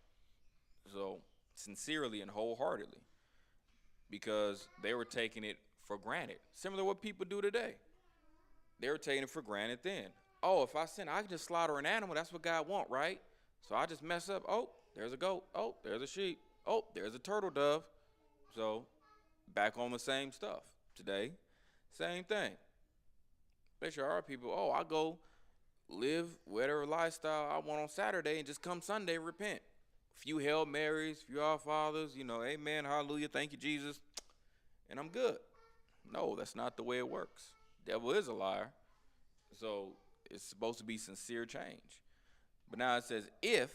so sincerely and wholeheartedly, because they were taking it for granted. Similar to what people do today. They were taking it for granted then. Oh, if I sin, I can just slaughter an animal. That's what God want, right? So I just mess up. Oh, there's a goat. Oh, there's a sheep. Oh, there's a turtle dove. So back on the same stuff. Today, same thing. There sure are people, oh, I go live whatever lifestyle I want on Saturday and just come Sunday repent. A few Hail Marys, a few Our Fathers, amen, hallelujah, thank you, Jesus, and I'm good. No, that's not the way it works. Devil is a liar. So it's supposed to be sincere change. But now it says, if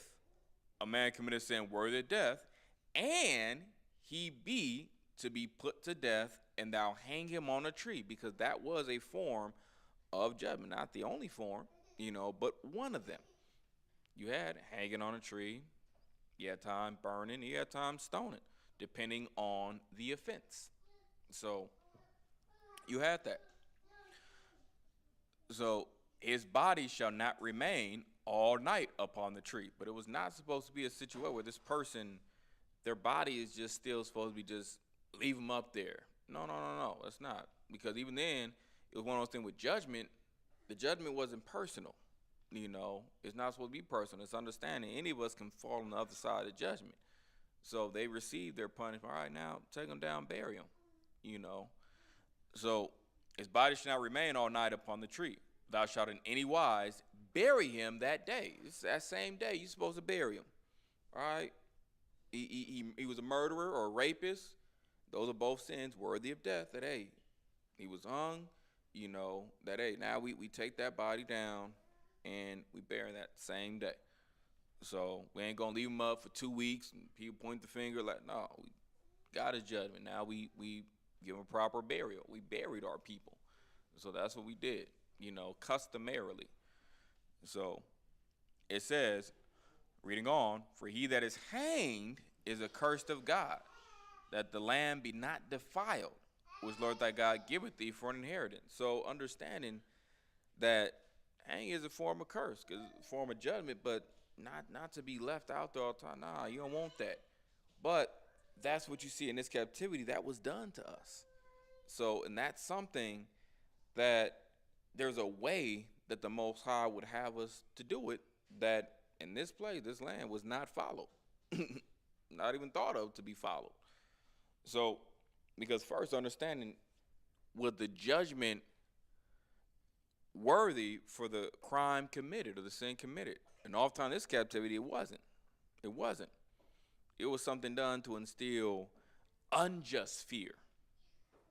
a man committed sin worthy of death, and he be to be put to death, and thou hang him on a tree, because that was a form of judgment, not the only form, but one of them. You had hanging on a tree, you had time burning, you had time stoning, depending on the offense. So you had that. So his body shall not remain all night upon the tree. But it was not supposed to be a situation where this person, their body is just still supposed to be just leave them up there. No, it's not. Because even then, it was one of those things with judgment. The judgment wasn't personal. It's not supposed to be personal. It's understanding. Any of us can fall on the other side of judgment. So they received their punishment. All right, now take them down, bury them. So his body shall not remain all night upon the tree. Thou shalt in any wise bury him that day. It's that same day you're supposed to bury him. All right? He was a murderer or a rapist. Those are both sins worthy of death. That, hey, he was hung, that, hey, now we take that body down and we bury him that same day. So we ain't gonna leave him up for 2 weeks and people point the finger like, no, we got his judgment. Now we give him proper burial. We buried our people. So that's what we did, customarily. So it says, reading on, for he that is hanged is accursed of God, that the land be not defiled, which Lord thy God giveth thee for an inheritance. So understanding that hanging is a form of curse, because it's a form of judgment, but not to be left out there all the time. Nah, you don't want that. But that's what you see in this captivity that was done to us. So, and that's something that there's a way that the Most High would have us to do it that in this place, this land was not followed, not even thought of to be followed. So, because first understanding, was the judgment worthy for the crime committed or the sin committed? And oftentimes this captivity, it wasn't. It wasn't. It was something done to instill unjust fear.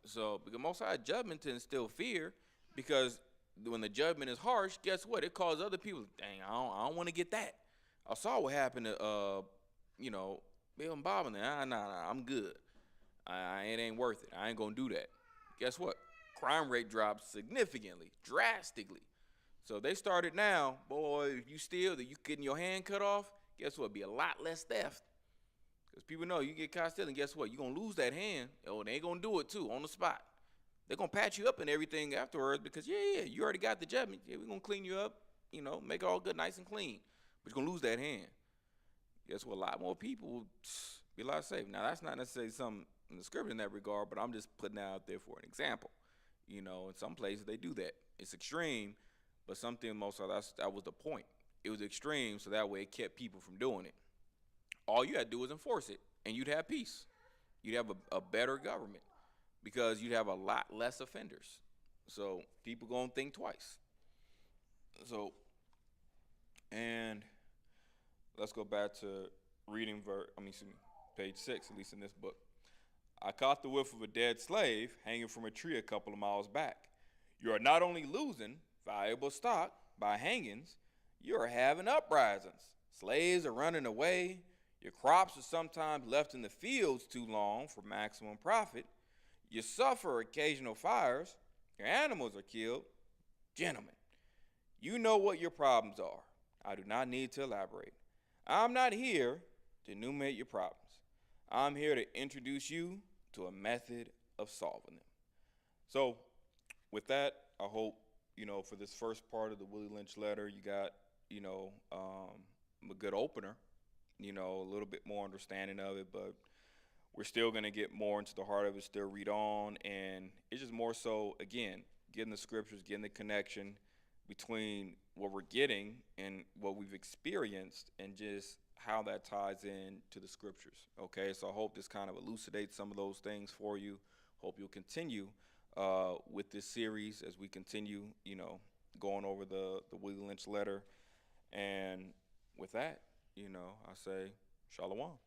So, because Most High judgment to instill fear, because when the judgment is harsh, guess what? It causes other people, dang, I don't want to get that. I saw what happened to, Bill and Bob, and nah, I'm good. It ain't worth it. I ain't gonna do that. Guess what? Crime rate dropped significantly, drastically. So they started now, boy, if you steal, that you getting your hand cut off, guess what? Be a lot less theft. Because people know you get caught stealing, guess what? You're going to lose that hand. Oh, they ain't going to do it too, on the spot. They're going to patch you up and everything afterwards because, yeah, you already got the judgment. Yeah, we're going to clean you up, make it all good, nice and clean. But you're going to lose that hand. Guess what? A lot more people will be a lot safer. Now, that's not necessarily something in the scripture in that regard, but I'm just putting that out there for an example. In some places they do that. It's extreme, but something most of that was the point. It was extreme, so that way it kept people from doing it. All you had to do was enforce it, and you'd have peace. You'd have a better government because you'd have a lot less offenders. So people gonna think twice. So, and let's go back to reading page 6, at least in this book. I caught the whiff of a dead slave hanging from a tree a couple of miles back. You are not only losing valuable stock by hangings, you are having uprisings. Slaves are running away. Your crops are sometimes left in the fields too long for maximum profit. You suffer occasional fires. Your animals are killed. Gentlemen, you know what your problems are. I do not need to elaborate. I'm not here to enumerate your problems. I'm here to introduce you to a method of solving them. So, with that, I hope, for this first part of the Willie Lynch letter, you got, a good opener, a little bit more understanding of it, but we're still going to get more into the heart of it, still read on, and it's just more so, again, getting the scriptures, getting the connection between what we're getting and what we've experienced and just how that ties in to the scriptures. Okay, so I hope this kind of elucidates some of those things for you. Hope you'll continue with this series as we continue, going over the Willie Lynch letter. And with that, I say shalom.